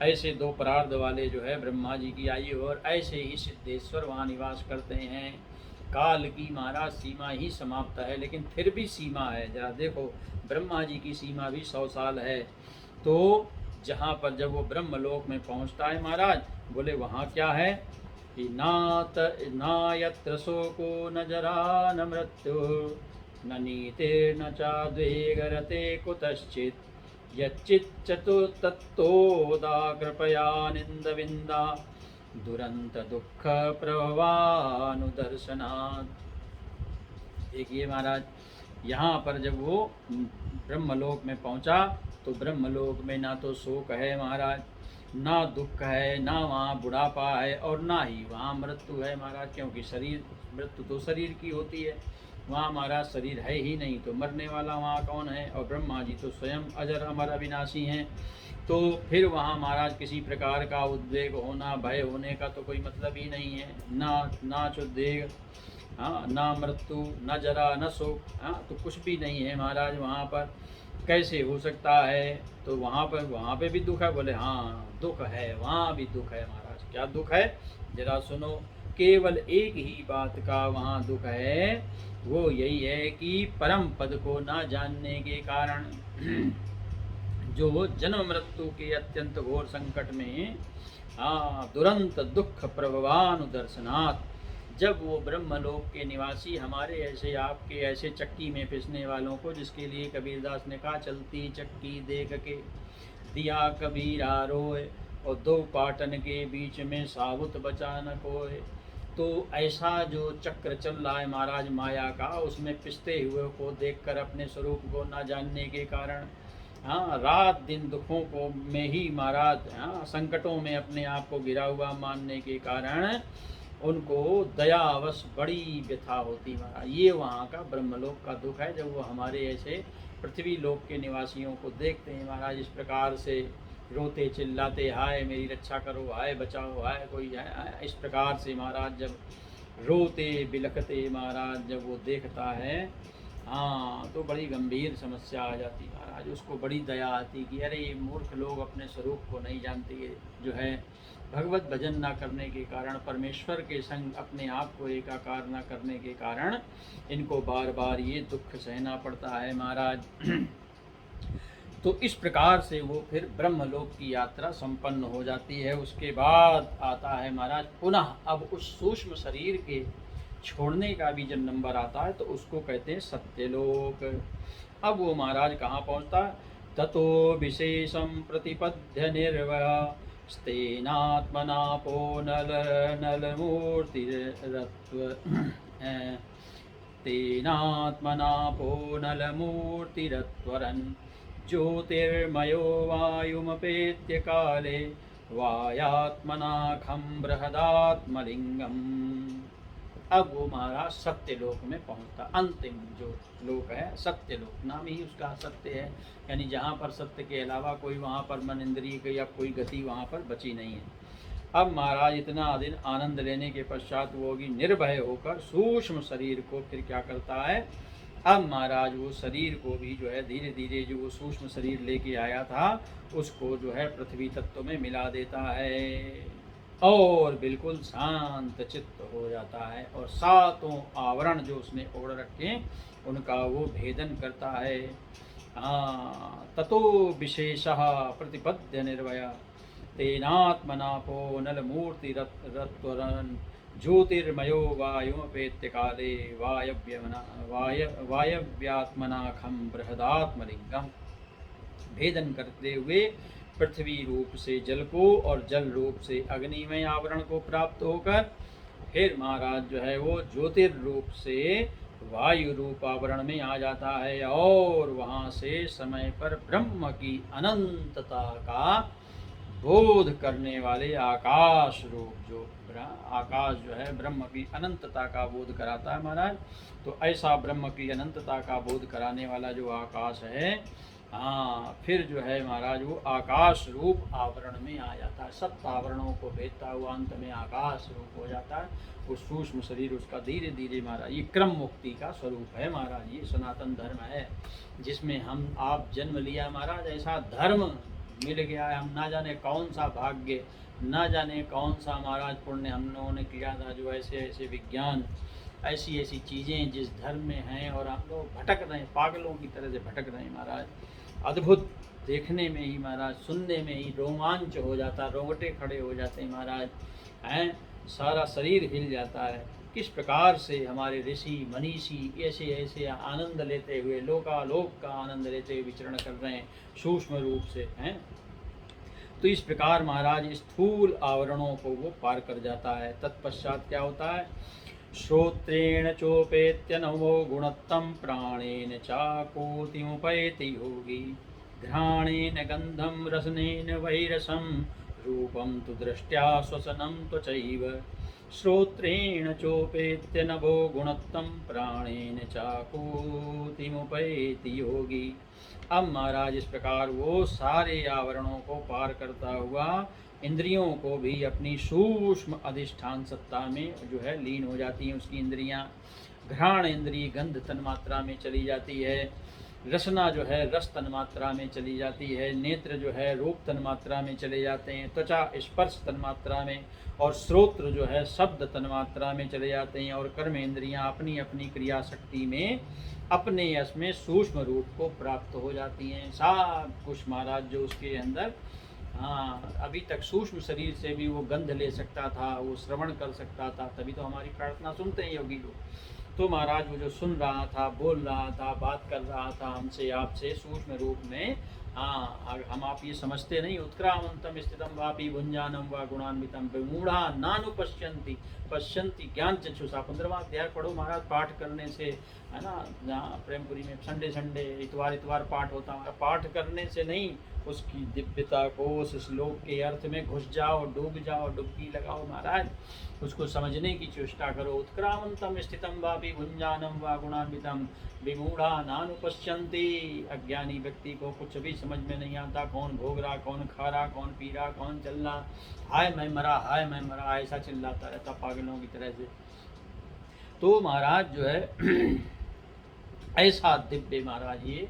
ऐसे 2 परार्ध वाले जो है ब्रह्मा जी की आयु, और ऐसे ही सिद्धेश्वर वहाँ निवास करते हैं। काल की महाराज सीमा ही समाप्त है, लेकिन फिर भी सीमा है। जरा देखो, ब्रह्मा जी की सीमा भी 100 साल है। तो जहाँ पर जब वो ब्रह्मलोक में पहुँचता है महाराज, बोले वहाँ क्या है कि ना यत्र शोको न जरा न मृत्यु न नीते न चाद्वेगरते कुतश्चित् यच्चिच्चतु तत्तोदा कृपया निंदविंदा दुरंत दुख प्रभवानुदर्शनात्। देखिए महाराज, यहाँ पर जब वो ब्रह्मलोक में पहुँचा, तो ब्रह्मलोक में ना तो शोक है महाराज, ना दुख है, ना वहाँ बुढ़ापा है, और ना ही वहाँ मृत्यु है महाराज। क्योंकि शरीर, मृत्यु तो शरीर की होती है, वहाँ महाराज शरीर है ही नहीं, तो मरने वाला वहाँ कौन है? और ब्रह्मा जी तो स्वयं अजर अमर अविनाशी हैं। तो फिर वहाँ महाराज किसी प्रकार का उद्वेग होना, भय होने का तो कोई मतलब ही नहीं है। ना उद्वेग, हाँ, ना मृत्यु, न जरा, न शोक, हाँ, तो कुछ भी नहीं है महाराज वहाँ पर। कैसे हो सकता है? तो वहाँ पे भी दुख है? बोले हाँ दुख है, वहाँ भी दुख है महाराज। क्या दुख है? जरा सुनो। केवल एक ही बात का वहाँ दुख है, वो यही है कि परम पद को ना जानने के कारण जो जन्म मृत्यु के अत्यंत घोर संकट में दुरंत दुख प्रभवानुदर्शनात्, जब वो ब्रह्मलोक के निवासी हमारे ऐसे आपके ऐसे चक्की में पिसने वालों को, जिसके लिए कबीरदास ने कहा चलती चक्की देख के दिया कबीरा रोए, और दो पाटन के बीच में साबुत बचा न कोय। तो ऐसा जो चक्र चल रहा है महाराज माया का, उसमें पिसते हुए को देखकर अपने स्वरूप को ना जानने के कारण, रात दिन दुखों को में ही महाराज संकटों में अपने आप को गिरा हुआ मानने के कारण उनको दयावश बड़ी व्यथा होती महाराज। ये वहाँ का ब्रह्मलोक का दुख है, जब वो हमारे ऐसे पृथ्वी लोक के निवासियों को देखते हैं महाराज इस प्रकार से रोते चिल्लाते, हाय मेरी रक्षा करो, हाय बचाओ, हाय कोई है, इस प्रकार से महाराज जब रोते बिलखते महाराज जब वो देखता है, तो बड़ी गंभीर समस्या आ जाती महाराज। उसको बड़ी दया आती कि अरे ये मूर्ख लोग अपने स्वरूप को नहीं जानते, जो है भगवत भजन ना करने के कारण, परमेश्वर के संग अपने आप को एकाकार ना करने के कारण इनको बार बार ये दुख सहना पड़ता है महाराज। तो इस प्रकार से वो फिर ब्रह्मलोक की यात्रा संपन्न हो जाती है। उसके बाद आता है महाराज पुनः अब उस सूक्ष्म शरीर के छोड़ने का भी जब नंबर आता है तो उसको कहते हैं सत्यलोक। अब वो महाराज कहाँ पहुँचता है, ततो विशेषम प्रतिपद्य निर्वय स्तेनात्मनापो नलमूर्तिरत्व तेनात्मनापो नलमूर्तिरत्वरन् ज्योतिर्मयो वायुमपेत्य काले वायात्मनाखं बृहदात्मलिंगम। अब वो महाराज सत्यलोक में पहुंचता, अंतिम जो लोक है सत्यलोक, नाम ही उसका सत्य है, यानी जहाँ पर सत्य के अलावा कोई वहाँ पर मन इंद्रिय की या कोई गति वहाँ पर बची नहीं है। अब महाराज इतना दिन आनंद लेने के पश्चात वो भी निर्भय होकर सूक्ष्म शरीर को फिर क्या करता है, अब महाराज वो शरीर को भी जो है धीरे धीरे जो वो सूक्ष्म शरीर लेके आया था उसको जो है पृथ्वी तत्व में मिला देता है और बिल्कुल शांत चित्त हो जाता है, और सातों आवरण जो उसने ओढ़ रखे उनका वो भेदन करता है। ततो विशेषः प्रतिपद्य निर्वय तेनात्मनापो नलमूर्तिरत्वरन् ज्योतिर्मयो वायुमपेत्य काले वायव्यात्मनाखं बृहदात्मलिंगम। भेदन करते हुए पृथ्वी रूप से जल को और जल रूप से अग्निमय आवरण को प्राप्त होकर फिर महाराज जो है वो ज्योतिर्रूप से वायु रूप आवरण में आ जाता है, और वहाँ से समय पर ब्रह्म की अनंतता का बोध करने वाले आकाश रूप, जो आकाश जो है ब्रह्म की अनंतता का बोध कराता है महाराज। तो ऐसा ब्रह्म की अनंतता का बोध कराने वाला जो आकाश है, फिर जो है महाराज वो आकाश रूप आवरण में आ जाता है, सप्त आवरणों को भेदता हुआ अंत में आकाश रूप हो जाता है। वो सूक्ष्म शरीर उसका धीरे धीरे महाराज ये क्रम मुक्ति का स्वरूप है महाराज। ये सनातन धर्म है जिसमें हम आप जन्म लिया महाराज, ऐसा धर्म मिल गया है। हम ना जाने कौन सा भाग्य, ना जाने कौन सा महाराज पुण्य हम लोगों ने किया था, जो ऐसे ऐसे विज्ञान ऐसी ऐसी चीज़ें जिस धर्म में हैं, और हम लोग भटक रहे हैं, पागलों की तरह से भटक रहे हैं महाराज। अद्भुत देखने में ही महाराज, सुनने में ही रोमांच हो जाता, रोंगटे खड़े हो जाते हैं महाराज, हैं सारा शरीर हिल जाता है। किस प्रकार से हमारे ऋषि मनीषी ऐसे ऐसे आनंद लेते हुए लोकालोक का आनंद लेते हुए विचरण कर रहे हैं सूक्ष्म रूप से, हैं। तो इस प्रकार महाराज स्थूल आवरणों को वो पार कर जाता है। तत्पश्चात क्या होता है, श्रोत्रेण चोपेत्य नवो गुणत्तम प्राणेन चाकोतिमुपैति योगी घ्राणेन गंधम रसनेन वैरसम रूपम तु दृष्ट्या श्वसनं त्वचैव श्रोत्रेण चोपेत्य नभो गुणत्तम प्राणेन चाकोतिमुपैति योगी। अब महाराज इस प्रकार वो सारे आवरणों को पार करता हुआ इंद्रियों को भी अपनी सूक्ष्म अधिष्ठान सत्ता में जो है लीन हो जाती हैं। उसकी इंद्रियां, घ्राण इंद्रिय गंध तन्मात्रा में चली जाती है, रसना जो है रस तन्मात्रा में चली जाती है, नेत्र जो है रूप तन्मात्रा में चले जाते हैं, त्वचा स्पर्श तन्मात्रा में, और श्रोत्र जो है शब्द तन्मात्रा में चले जाते हैं, और कर्मेंद्रियां अपनी अपनी क्रिया शक्ति में अपने यश में सूक्ष्म रूप को प्राप्त हो जाती हैं। सब कुछ महाराज जो उसके अंदर, हाँ, अभी तक सूक्ष्म शरीर से भी वो गंध ले सकता था, वो श्रवण कर सकता था, तभी तो हमारी प्रार्थना सुनते हैं योगी लोग। तो महाराज वो जो सुन रहा था, बोल रहा था, बात कर रहा था हमसे आपसे सूक्ष्म रूप में, हाँ, हम आप ये समझते नहीं, उत्क्रामंतम स्थितम वापी भुंजानम व गुणान्वितम विमूढ़ा नानुपश्यन्ति पश्यन्ति ज्ञान चक्षुषा। 15वां अध्याय पढ़ो महाराज, पाठ करने से, है ना, जहाँ प्रेमपुरी में संडे संडे इतवार पाठ होता है, पाठ करने से नहीं, उसकी दिव्यता को, उस श्लोक के अर्थ में घुस जाओ, डूब जाओ, डुबकी लगाओ महाराज, उसको समझने की चेष्टा करो। उत्क्रामंतम स्थितम वापि भुंजानम व गुणान्वितम विमूढ़ा नानुपश्यन्ति। अज्ञानी व्यक्ति को कुछ भी समझ में नहीं आता, कौन भोग रहा, कौन खा रहा, कौन पी रहा, कौन चल रहा, हाय मैं मरा, हाय मैं मरा, ऐसा चिल्लाता रहता पागलों की तरह से। तो महाराज जो है ऐसा दिव्य महाराज ये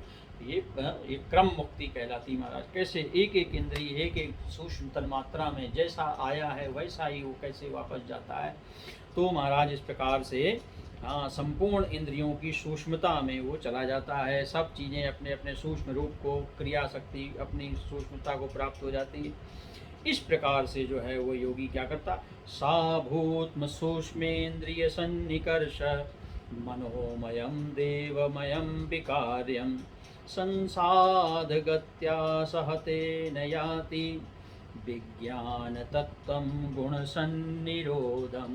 क्रम मुक्ति कहलाती महाराज। कैसे एक एक इंद्रिय एक एक सूक्ष्म तन्मात्रा में जैसा आया है वैसा ही वो कैसे वापस जाता है। तो महाराज इस प्रकार से, हाँ, संपूर्ण इंद्रियों की सूक्ष्मता में वो चला जाता है, सब चीज़ें अपने अपने सूक्ष्म रूप को, क्रिया शक्ति अपनी सूक्ष्मता को प्राप्त हो जाती है। इस प्रकार से जो है वो योगी क्या करता, साभूत्म सूक्ष्मेन्द्रिय सन्निकर्ष मनोमयम देवमयम विकार्यम संसाधगत्या सहते नयाति विज्ञान तत्त्वं गुण सन्निरोधम।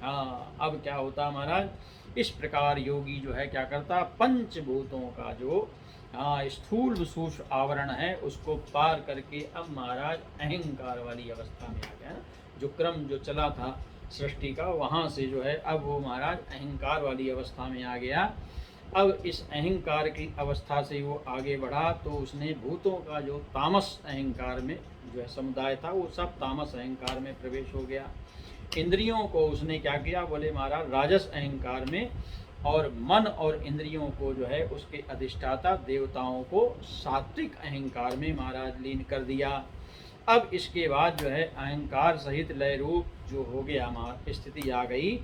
हाँ, अब क्या होता महाराज, इस प्रकार योगी जो है क्या करता, पंचभूतों का जो, हाँ, स्थूल सूक्ष्म आवरण है उसको पार करके अब महाराज अहंकार वाली अवस्था में आ गया ना। जो क्रम जो चला था सृष्टि का, वहाँ से जो है अब वो महाराज अहंकार वाली अवस्था में आ गया। अब इस अहंकार की अवस्था से वो आगे बढ़ा तो उसने भूतों का जो तामस अहंकार में जो है समुदाय था, वो सब तामस अहंकार में प्रवेश हो गया। इंद्रियों को उसने क्या किया, बोले महाराज राजस अहंकार में, और मन और इंद्रियों को जो है उसके अधिष्ठाता देवताओं को सात्विक अहंकार में महाराज लीन कर दिया। अब इसके बाद जो है अहंकार सहित लय रूप जो हो गया, स्थिति आ गई,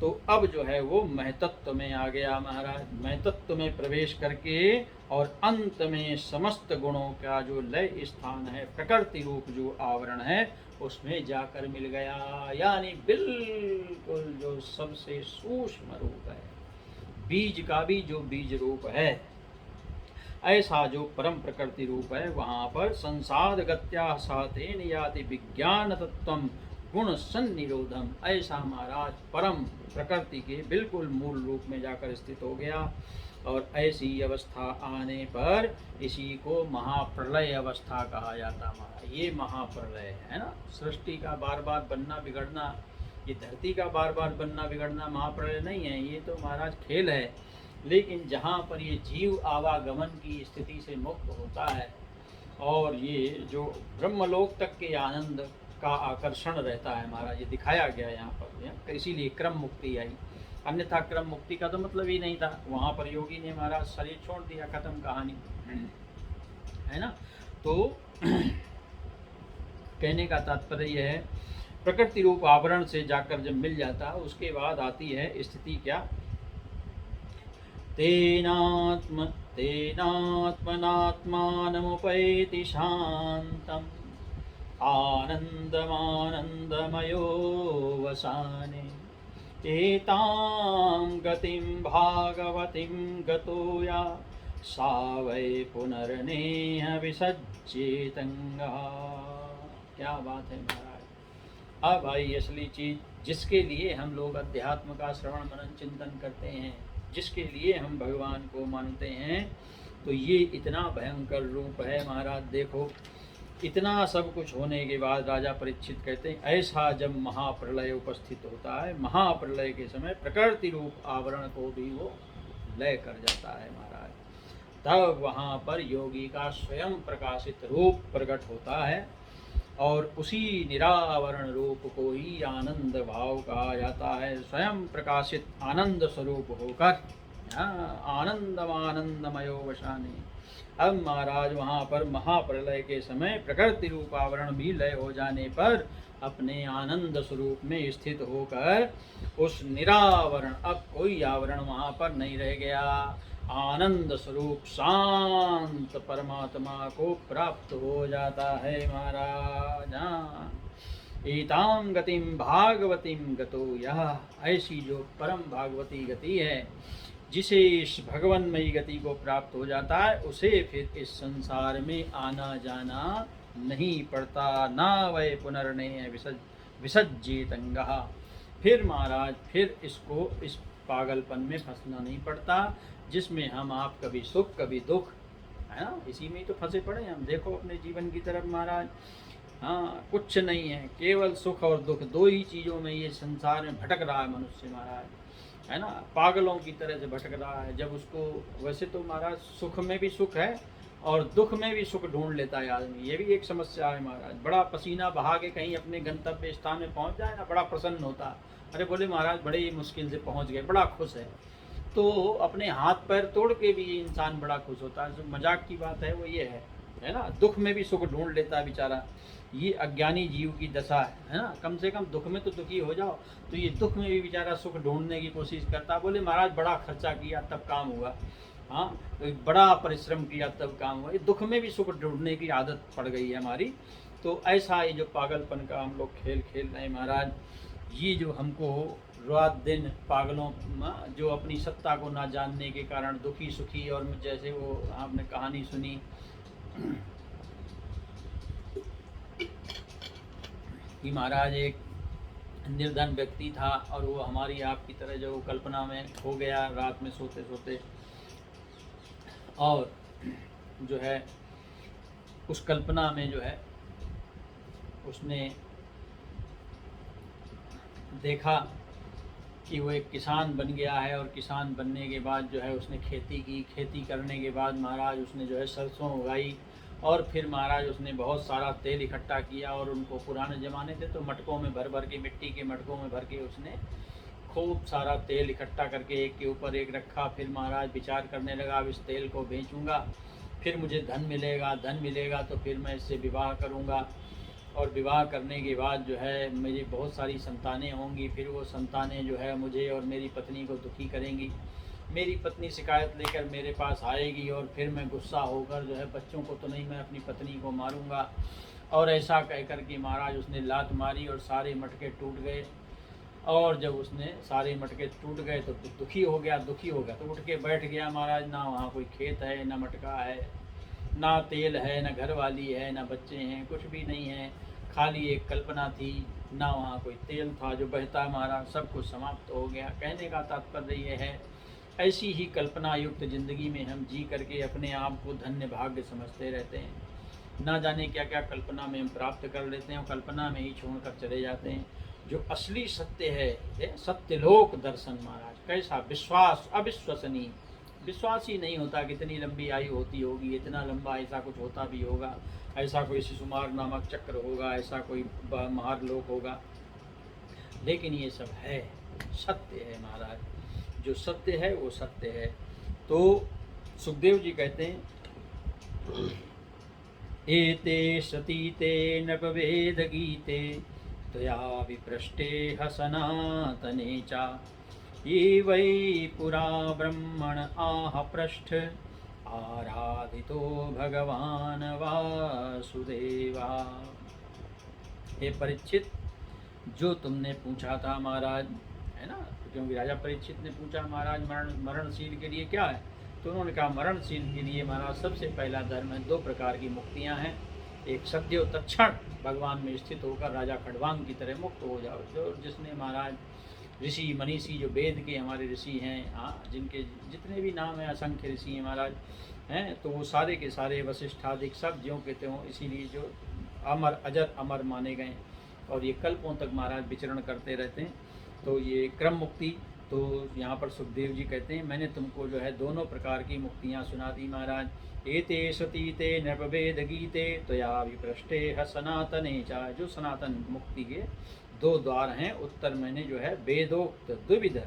तो अब जो है वो महतत्व में आ गया महाराज। महतत्व में प्रवेश करके और अंत में समस्त गुणों का जो लय स्थान है, प्रकृति रूप जो आवरण है, उसमें जाकर मिल गया। यानी बिल्कुल जो सबसे सूक्ष्म रूप है, बीज का भी जो बीज रूप है, ऐसा जो परम प्रकृति रूप है, वहाँ पर संसाद गत्या सातेन याति विज्ञान तत्वम गुण सन्निरोधम। ऐसा महाराज परम प्रकृति के बिल्कुल मूल रूप में जाकर स्थित हो गया। और ऐसी अवस्था आने पर इसी को महाप्रलय अवस्था कहा जाता महाराज। ये महाप्रलय है ना, सृष्टि का बार बार बनना बिगड़ना, ये धरती का बार बार बनना बिगड़ना महाप्रलय नहीं है, ये तो महाराज खेल है। लेकिन जहाँ पर ये जीव आवागमन की स्थिति से मुक्त होता है और ये जो ब्रह्मलोक तक के आनंद का आकर्षण रहता है महाराज, ये दिखाया गया यहाँ पर, इसीलिए क्रम मुक्ति आई। अन्यथा क्रम मुक्ति का तो मतलब ही नहीं था। वहाँ पर योगी ने महाराज शरीर छोड़ दिया, खत्म कहानी है ना। तो कहने का तात्पर्य यह है, प्रकृति रूप आवरण से जाकर जब मिल जाता है उसके बाद आती है स्थिति क्या, तेनात्मनात्मानमुपैति शान्तम् आनन्दमानन्दमयो वसाने एतां गतिं भागवतीं गतो या सा वै पुनर्नेह विसज्जेतंगा। क्या बात है महाराज। अब भाई असली चीज, जिसके लिए हम लोग अध्यात्म का श्रवण मनन चिंतन करते हैं, जिसके लिए हम भगवान को मानते हैं, तो ये इतना भयंकर रूप है महाराज। देखो, इतना सब कुछ होने के बाद राजा परीक्षित कहते हैं, ऐसा जब महाप्रलय उपस्थित होता है, महाप्रलय के समय प्रकृति रूप आवरण को भी वो लय कर जाता है महाराज। तब वहाँ पर योगी का स्वयं प्रकाशित रूप प्रकट होता है और उसी निरावरण रूप को ही आनंद भाव कहा जाता है। स्वयं प्रकाशित आनंद स्वरूप होकर, हाँ, आनंदमयो वशाने। अब महाराज वहाँ पर महाप्रलय के समय प्रकृति रूप आवरण भी लय हो जाने पर अपने आनंद स्वरूप में स्थित होकर उस निरावरण, अब कोई आवरण वहाँ पर नहीं रह गया, आनंद स्वरूप शांत परमात्मा को प्राप्त हो जाता है महाराज। हाँ, एतां गतिम भागवतीम गतो, यह ऐसी जो परम भागवती गति है, जिसे इस भगवन्मयी गति को प्राप्त हो जाता है, उसे फिर इस संसार में आना जाना नहीं पड़ता। ना वै पुनर्नय विसज्जेतंगः, फिर महाराज फिर इसको इस पागलपन में फंसना नहीं पड़ता, जिसमें हम आप कभी सुख कभी दुख, है ना, इसी में ही तो फंसे पड़े हम। देखो अपने जीवन की तरफ महाराज, हाँ, कुछ नहीं है, केवल सुख और दुख, दो ही चीज़ों में ये संसार में भटक रहा है मनुष्य महाराज, है ना, पागलों की तरह से भटक रहा है। जब उसको, वैसे तो महाराज सुख में भी सुख है और दुख में भी सुख ढूंढ लेता है आदमी, ये भी एक समस्या है महाराज। बड़ा पसीना बहा के कहीं अपने गंतव्य स्थान में पहुंच जाए ना, बड़ा प्रसन्न होता है, अरे बोले महाराज बड़े ही मुश्किल से पहुंच गए, बड़ा खुश है। तो अपने हाथ पैर तोड़ के भी ये इंसान बड़ा खुश होता है। जो मजाक की बात है वो ये है ना, दुख में भी सुख ढूंढ लेता है बेचारा। ये अज्ञानी जीव की दशा है ना, कम से कम दुख में तो दुखी हो जाओ, तो ये दुख में भी बेचारा सुख ढूंढने की कोशिश करता। बोले महाराज बड़ा खर्चा किया तब काम हुआ, हाँ, तो बड़ा परिश्रम किया तब काम हुआ। ये दुख में भी सुख ढूंढने की आदत पड़ गई है हमारी। तो ऐसा ये जो पागलपन का हम लोग खेल खेल रहे हैं महाराज, ये जो हमको रात दिन पागलों जो अपनी सत्ता को ना जानने के कारण दुखी सुखी, और जैसे वो आपने कहानी सुनी कि महाराज एक निर्धन व्यक्ति था और वो हमारी आपकी तरह जो कल्पना में हो गया रात में सोते सोते, और जो है उस कल्पना में जो है उसने देखा कि वो एक किसान बन गया है, और किसान बनने के बाद जो है उसने खेती की। खेती करने के बाद महाराज उसने जो है सरसों उगाई, और फिर महाराज उसने बहुत सारा तेल इकट्ठा किया, और उनको पुराने ज़माने थे तो मटकों में भर भर के, मिट्टी के मटकों में भर के उसने खूब सारा तेल इकट्ठा करके एक के ऊपर एक रखा। फिर महाराज विचार करने लगा, अब इस तेल को बेचूंगा, फिर मुझे धन मिलेगा तो फिर मैं इससे विवाह करूंगा, और विवाह करने के बाद जो है मेरी बहुत सारी संतानें होंगी, फिर वो संतानें जो है मुझे और मेरी पत्नी को दुखी करेंगी, मेरी पत्नी शिकायत लेकर मेरे पास आएगी, और फिर मैं गुस्सा होकर जो है बच्चों को तो नहीं, मैं अपनी पत्नी को मारूंगा। और ऐसा कहकर के महाराज उसने लात मारी और सारे मटके टूट गए। और जब उसने सारे मटके टूट गए तो दुखी हो गया तो उठ के बैठ गया महाराज। ना वहाँ कोई खेत है, ना मटका है, ना तेल है, ना घर वाली है, ना बच्चे हैं, कुछ भी नहीं है, खाली एक कल्पना थी। ना वहाँ कोई तेल था जो बहता महाराज, सब कुछ समाप्त हो गया। कहने का तात्पर्य ये है, ऐसी ही कल्पना युक्त ज़िंदगी में हम जी करके अपने आप को धन्य भाग्य समझते रहते हैं। ना जाने क्या क्या कल्पना में हम प्राप्त कर लेते हैं, और कल्पना में ही छोड़कर चले जाते हैं। जो असली सत्य है सत्यलोक दर्शन महाराज, कैसा विश्वास, अविश्वसनीय, विश्वास ही नहीं होता कि इतनी लंबी आयु होती होगी, इतना लंबा ऐसा कुछ होता भी होगा, ऐसा कोई शिशुमार नामक चक्र होगा, ऐसा कोई महारलोक होगा। लेकिन ये सब है, सत्य है महाराज, जो सत्य है वो सत्य है। तो सुखदेव जी कहते हैं, एते सतीते नृपवेद गीते त्वया विपृष्टे सनातने चा, ये वै पुरा ब्रह्मण आह पृष्ठ आराधितो भगवान वासुदेवा। हे परीक्षित, जो तुमने पूछा था महाराज, है ना, क्योंकि राजा परीक्षित ने पूछा महाराज मरणशील के लिए क्या है, तो उन्होंने कहा मरणशील के लिए महाराज सबसे पहला धर्म है, दो प्रकार की मुक्तियां हैं। एक सद्यो तत्क्षण भगवान में स्थित होकर राजा खड़वांग की तरह मुक्त हो जाओ। जो जिसने महाराज ऋषि मनीषी, जो वेद के हमारे ऋषि हैं, हाँ, जिनके जितने भी नाम हैं, असंख्य ऋषि हैं महाराज हैं, तो वो सारे के सारे वशिष्ठादिक सब ज्यों के त्यों, इसीलिए जो अमर अजर अमर माने गए, और ये कल्पों तक महाराज विचरण करते रहते हैं। तो ये क्रम मुक्ति, तो यहाँ पर सुखदेव जी कहते हैं, मैंने तुमको जो है दोनों प्रकार की मुक्तियाँ सुना दी महाराज। एते सतीते नृपवेद गीते त्वया विपृष्टे सनातने चा, जो सनातन मुक्ति के दो द्वार हैं, उत्तर मैंने जो है वेदोक्त द्विविध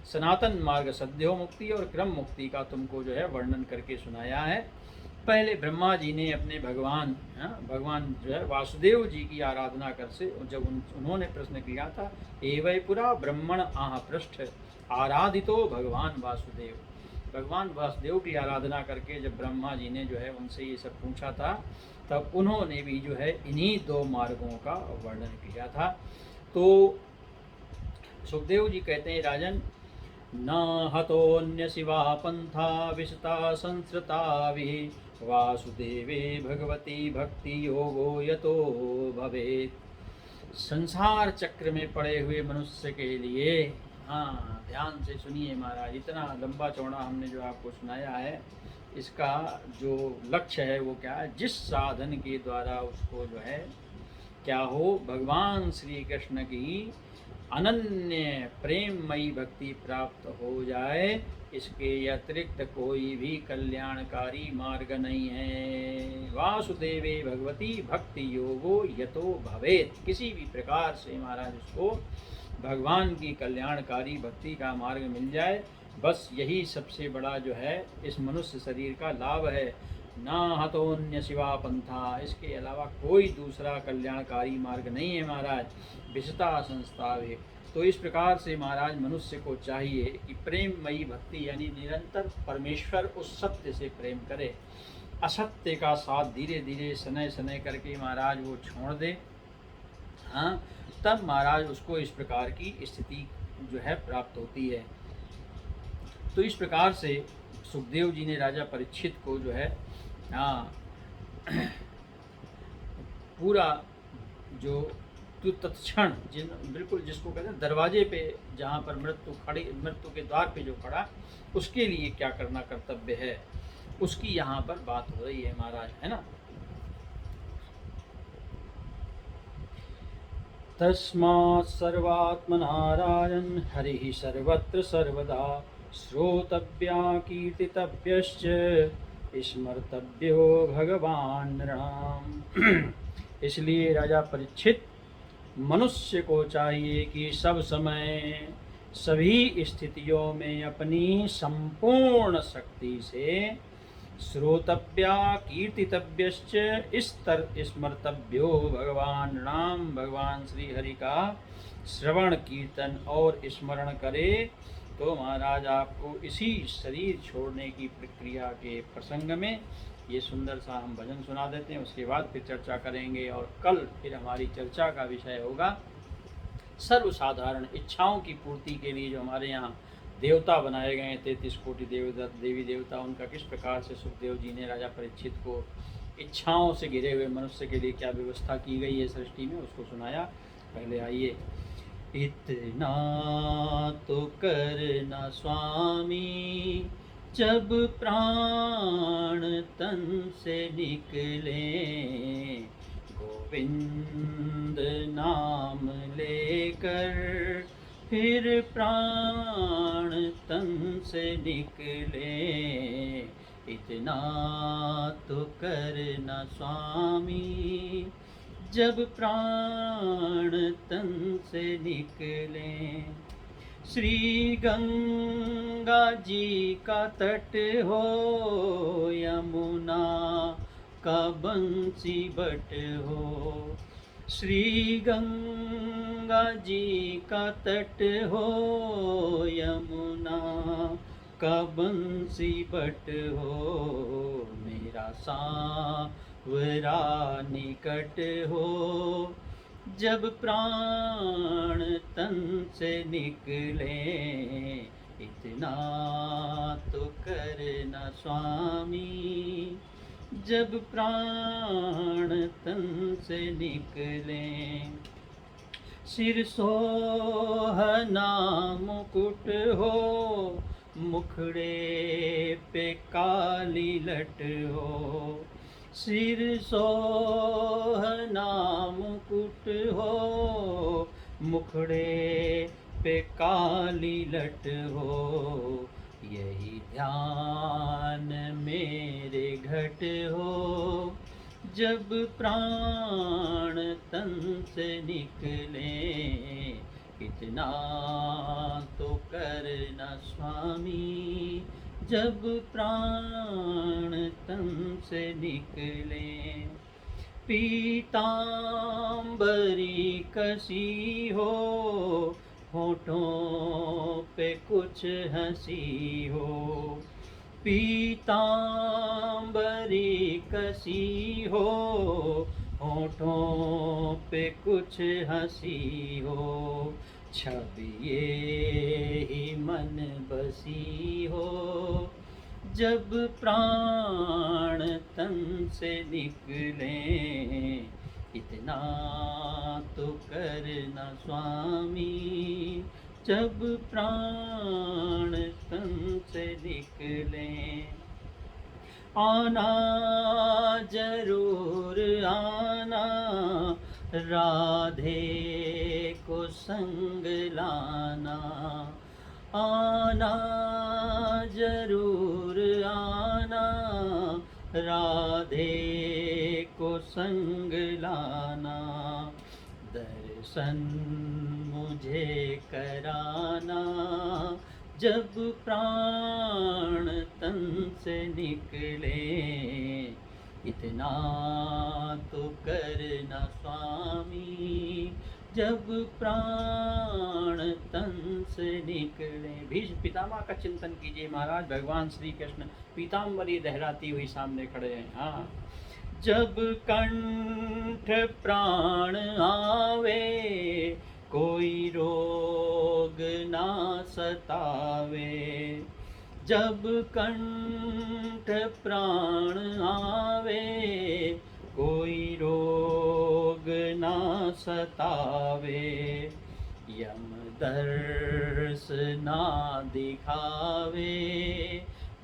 सनातन मार्ग सद्यो मुक्ति और क्रम मुक्ति का तुमको जो है वर्णन करके सुनाया है। पहले ब्रह्मा जी ने अपने भगवान जो है वासुदेव जी की आराधना कर से जब उन्होंने प्रश्न किया था, एवै पुरा ब्रह्मण आह पृष्ठ आराधितो भगवान वासुदेव, भगवान वासुदेव की आराधना करके जब ब्रह्मा जी ने जो है उनसे ये सब पूछा था, तब उन्होंने भी जो है इन्हीं दो मार्गों का वर्णन किया था। तो सुखदेव जी कहते हैं, राजन, न हतोन्य शिवा पंथा विशता संस्कृता वासुदेवे भगवती भक्ति योगो यतो भवेत्। संसार चक्र में पड़े हुए मनुष्य के लिए, हाँ ध्यान से सुनिए महाराज, इतना लंबा चौड़ा हमने जो आपको सुनाया है, इसका जो लक्ष्य है वो क्या है, जिस साधन के द्वारा उसको जो है क्या हो, भगवान श्री कृष्ण की अनन्य प्रेममयी भक्ति प्राप्त हो जाए, इसके अतिरिक्त कोई भी कल्याणकारी मार्ग नहीं है। वासुदेवे भगवती भक्ति योगो यतो भवेत्, किसी भी प्रकार से महाराज उसको भगवान की कल्याणकारी भक्ति का मार्ग मिल जाए, बस यही सबसे बड़ा जो है इस मनुष्य शरीर का लाभ है। ना हतोन्य शिवा पंथा, इसके अलावा कोई दूसरा कल्याणकारी मार्ग नहीं है महाराज। विशता संस्थावे, तो इस प्रकार से महाराज मनुष्य को चाहिए कि प्रेममयी भक्ति यानी निरंतर परमेश्वर उस सत्य से प्रेम करे, असत्य का साथ धीरे धीरे सनय सनय करके महाराज वो छोड़ दे। हाँ, तब महाराज उसको इस प्रकार की स्थिति जो है प्राप्त होती है। तो इस प्रकार से सुखदेव जी ने राजा परीक्षित को जो है पूरा जो तत्क्षण बिल्कुल जिसको कहते हैं दरवाजे पे, जहाँ पर मृत्यु के द्वार पे जो खड़ा, उसके लिए क्या करना कर्तव्य है, उसकी यहाँ पर बात हो रही है महाराज, है ना। तस्मात् सर्वात्मनारायण हरिः सर्वत्र सर्वदा श्रोतव्या कीर्तितव्यश्च स्मर्तव्यो भगवान राम। इसलिए राजा परीक्षित, मनुष्य को चाहिए कि सब समय सभी स्थितियों में अपनी संपूर्ण शक्ति से श्रोतव्या कीर्तितव्यश्च स्मर्तव्यो भगवान राम, भगवान श्री हरि का श्रवण कीर्तन और स्मरण करे। तो महाराज आपको इसी शरीर छोड़ने की प्रक्रिया के प्रसंग में ये सुंदर सा हम भजन सुना देते हैं, उसके बाद फिर चर्चा करेंगे। और कल फिर हमारी चर्चा का विषय होगा सर्वसाधारण इच्छाओं की पूर्ति के लिए जो हमारे यहाँ देवता बनाए गए हैं, 33 कोटि देवी देवता, उनका किस प्रकार से सुखदेव जी ने राजा परीक्षित को इच्छाओं से घिरे हुए मनुष्य के लिए क्या व्यवस्था की गई है सृष्टि में, उसको सुनाया। पहले आइए। इतना तो करना स्वामी जब प्राण तन से निकले, गोविंद नाम लेकर फिर प्राण तन से निकले। इतना तो करना स्वामी जब प्राण तन से निकले। श्री गंगा जी का तट हो, यमुना का बंसी बट हो। श्री गंगा जी का तट हो, यमुना का बंसी बट हो। मेरा सांवरा निकट हो, जब प्राण तन से निकले। इतना तो करना स्वामी जब प्राण तन से निकले। सिर सोहना मुकुट हो, मुखड़े पे काली लट हो। सिर सोहना मुकुट हो, मुखड़े पे काली लट हो। यही ध्यान मेरे घट हो, जब प्राण तन से निकले। इतना तो करना स्वामी, जब प्राण तन से निकले। पीतांबरी कसी हो, होठों पे कुछ हंसी हो। पीतांबरी कसी हो, होठों पे कुछ हंसी हो। छवि ये ही मन बसी हो, जब प्राण तन से निकले। इतना तो करना स्वामी, जब प्राण तन से निकले। आना जरूर आना, राधे को संग लाना। आना जरूर आना, राधे को संग लाना। दर्शन मुझे कराना, जब प्राण तन से निकले। इतना तो करना स्वामी, जब प्राण तन से निकले। भीष्म पितामह का चिंतन कीजिए महाराज। भगवान श्री कृष्ण पीताम्बरी लहराती हुई सामने खड़े हैं। हाँ, जब कंठ प्राण आवे, कोई रोग ना सतावे। जब कंठ प्राण आवे, कोई रोग ना सतावे। यम दर्श ना दिखावे,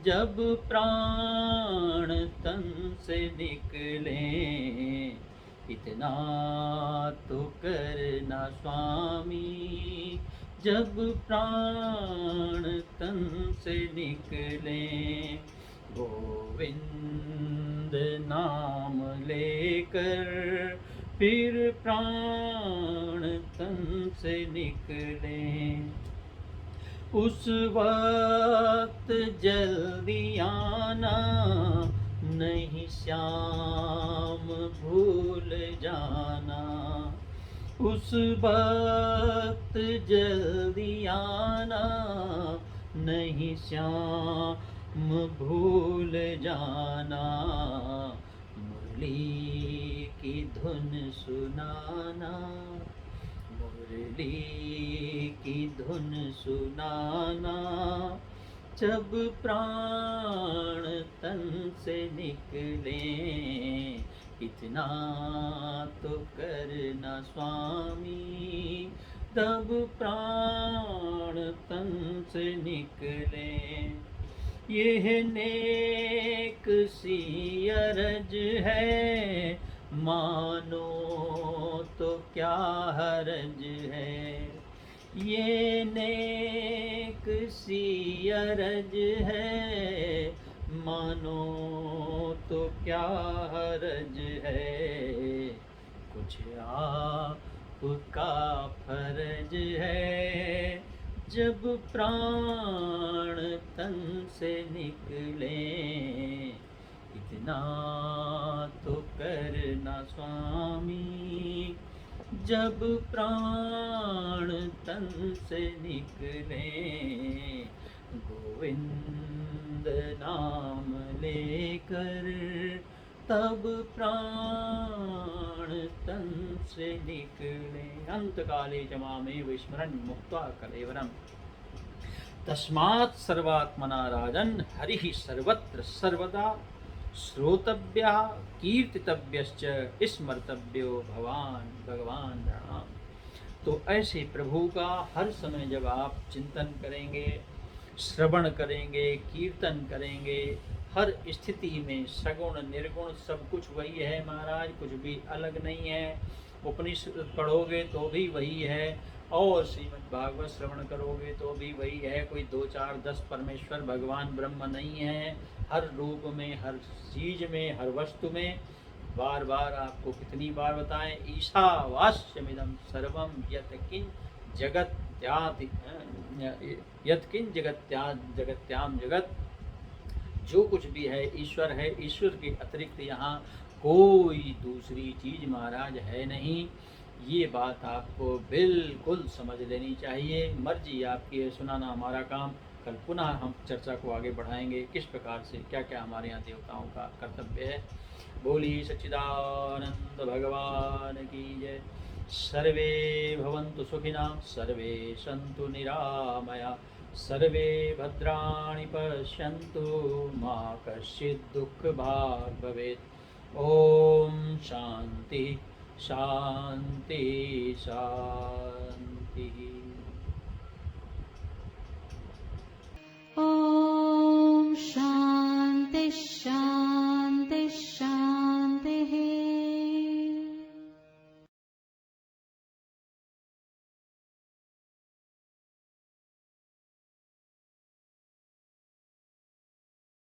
जब प्राण तन से निकले। इतना तो करना स्वामी, जब प्राण तन से निकले। गोविंद नाम लेकर फिर प्राण तन से निकले। उस वक्त जल्दी आना, नहीं श्याम भूल जाना। उस वक्त जल्दी आना, नहीं श्याम भूल जाना। मुरली की धुन सुनाना, मुरली की धुन सुनाना। जब प्राण तन से निकले। इतना तो करना स्वामी, तब प्राण तन से निकले। यह नेक सी अरज है, मानो तो क्या हरज है। ये नेक सी अरज है, मानो तो क्या हरज है। कुछ आपका फर्ज है, जब प्राण तन से निकले। इतना तो करना स्वामी, जब प्राण तन से निकले। गोविंद नाम लेकर तब प्राण तन से निकले। अंतकाले च मामेव स्मरन् मुक्त्वा कलेवरम्। तस्मात् सर्वात्मना राजन् हरिः सर्वत्र सर्वदा श्रोतव्यः कीर्तितव्यश्च स्मर्तव्यो भगवान राम। तो ऐसे प्रभु का हर समय जब आप चिंतन करेंगे, श्रवण करेंगे, कीर्तन करेंगे, हर स्थिति में सगुण निर्गुण सब कुछ वही है महाराज, कुछ भी अलग नहीं है। उपनिषद पढ़ोगे तो भी वही है, और श्रीमद् भागवत श्रवण करोगे तो भी वही है। कोई 2 4 10 परमेश्वर भगवान ब्रह्म नहीं है। हर रूप में, हर चीज में, हर वस्तु में। बार बार आपको कितनी बार बताएं, ईशावास्यमिदं सर्वं यत् किंच जगत्याति यत्किन जगत्याम जगत, जो कुछ भी है ईश्वर है, ईश्वर के अतिरिक्त यहाँ कोई दूसरी चीज महाराज है नहीं। ये बात आपको बिल्कुल समझ लेनी चाहिए। मर्जी आपकी है, सुनाना हमारा काम। कल पुनः हम चर्चा को आगे बढ़ाएंगे, किस प्रकार से क्या क्या हमारे यहाँ देवताओं का कर्तव्य है। बोली सच्चिदानंद भगवान की जय। सर्वे भवन्तु सुखिनः, सर्वे सन्तु निरामया, सर्वे भद्राणि पश्यन्तु, मा कश्चित् दुःखभाग् भवेत्। ओम शांति शांति शांति। ॐ शान्ति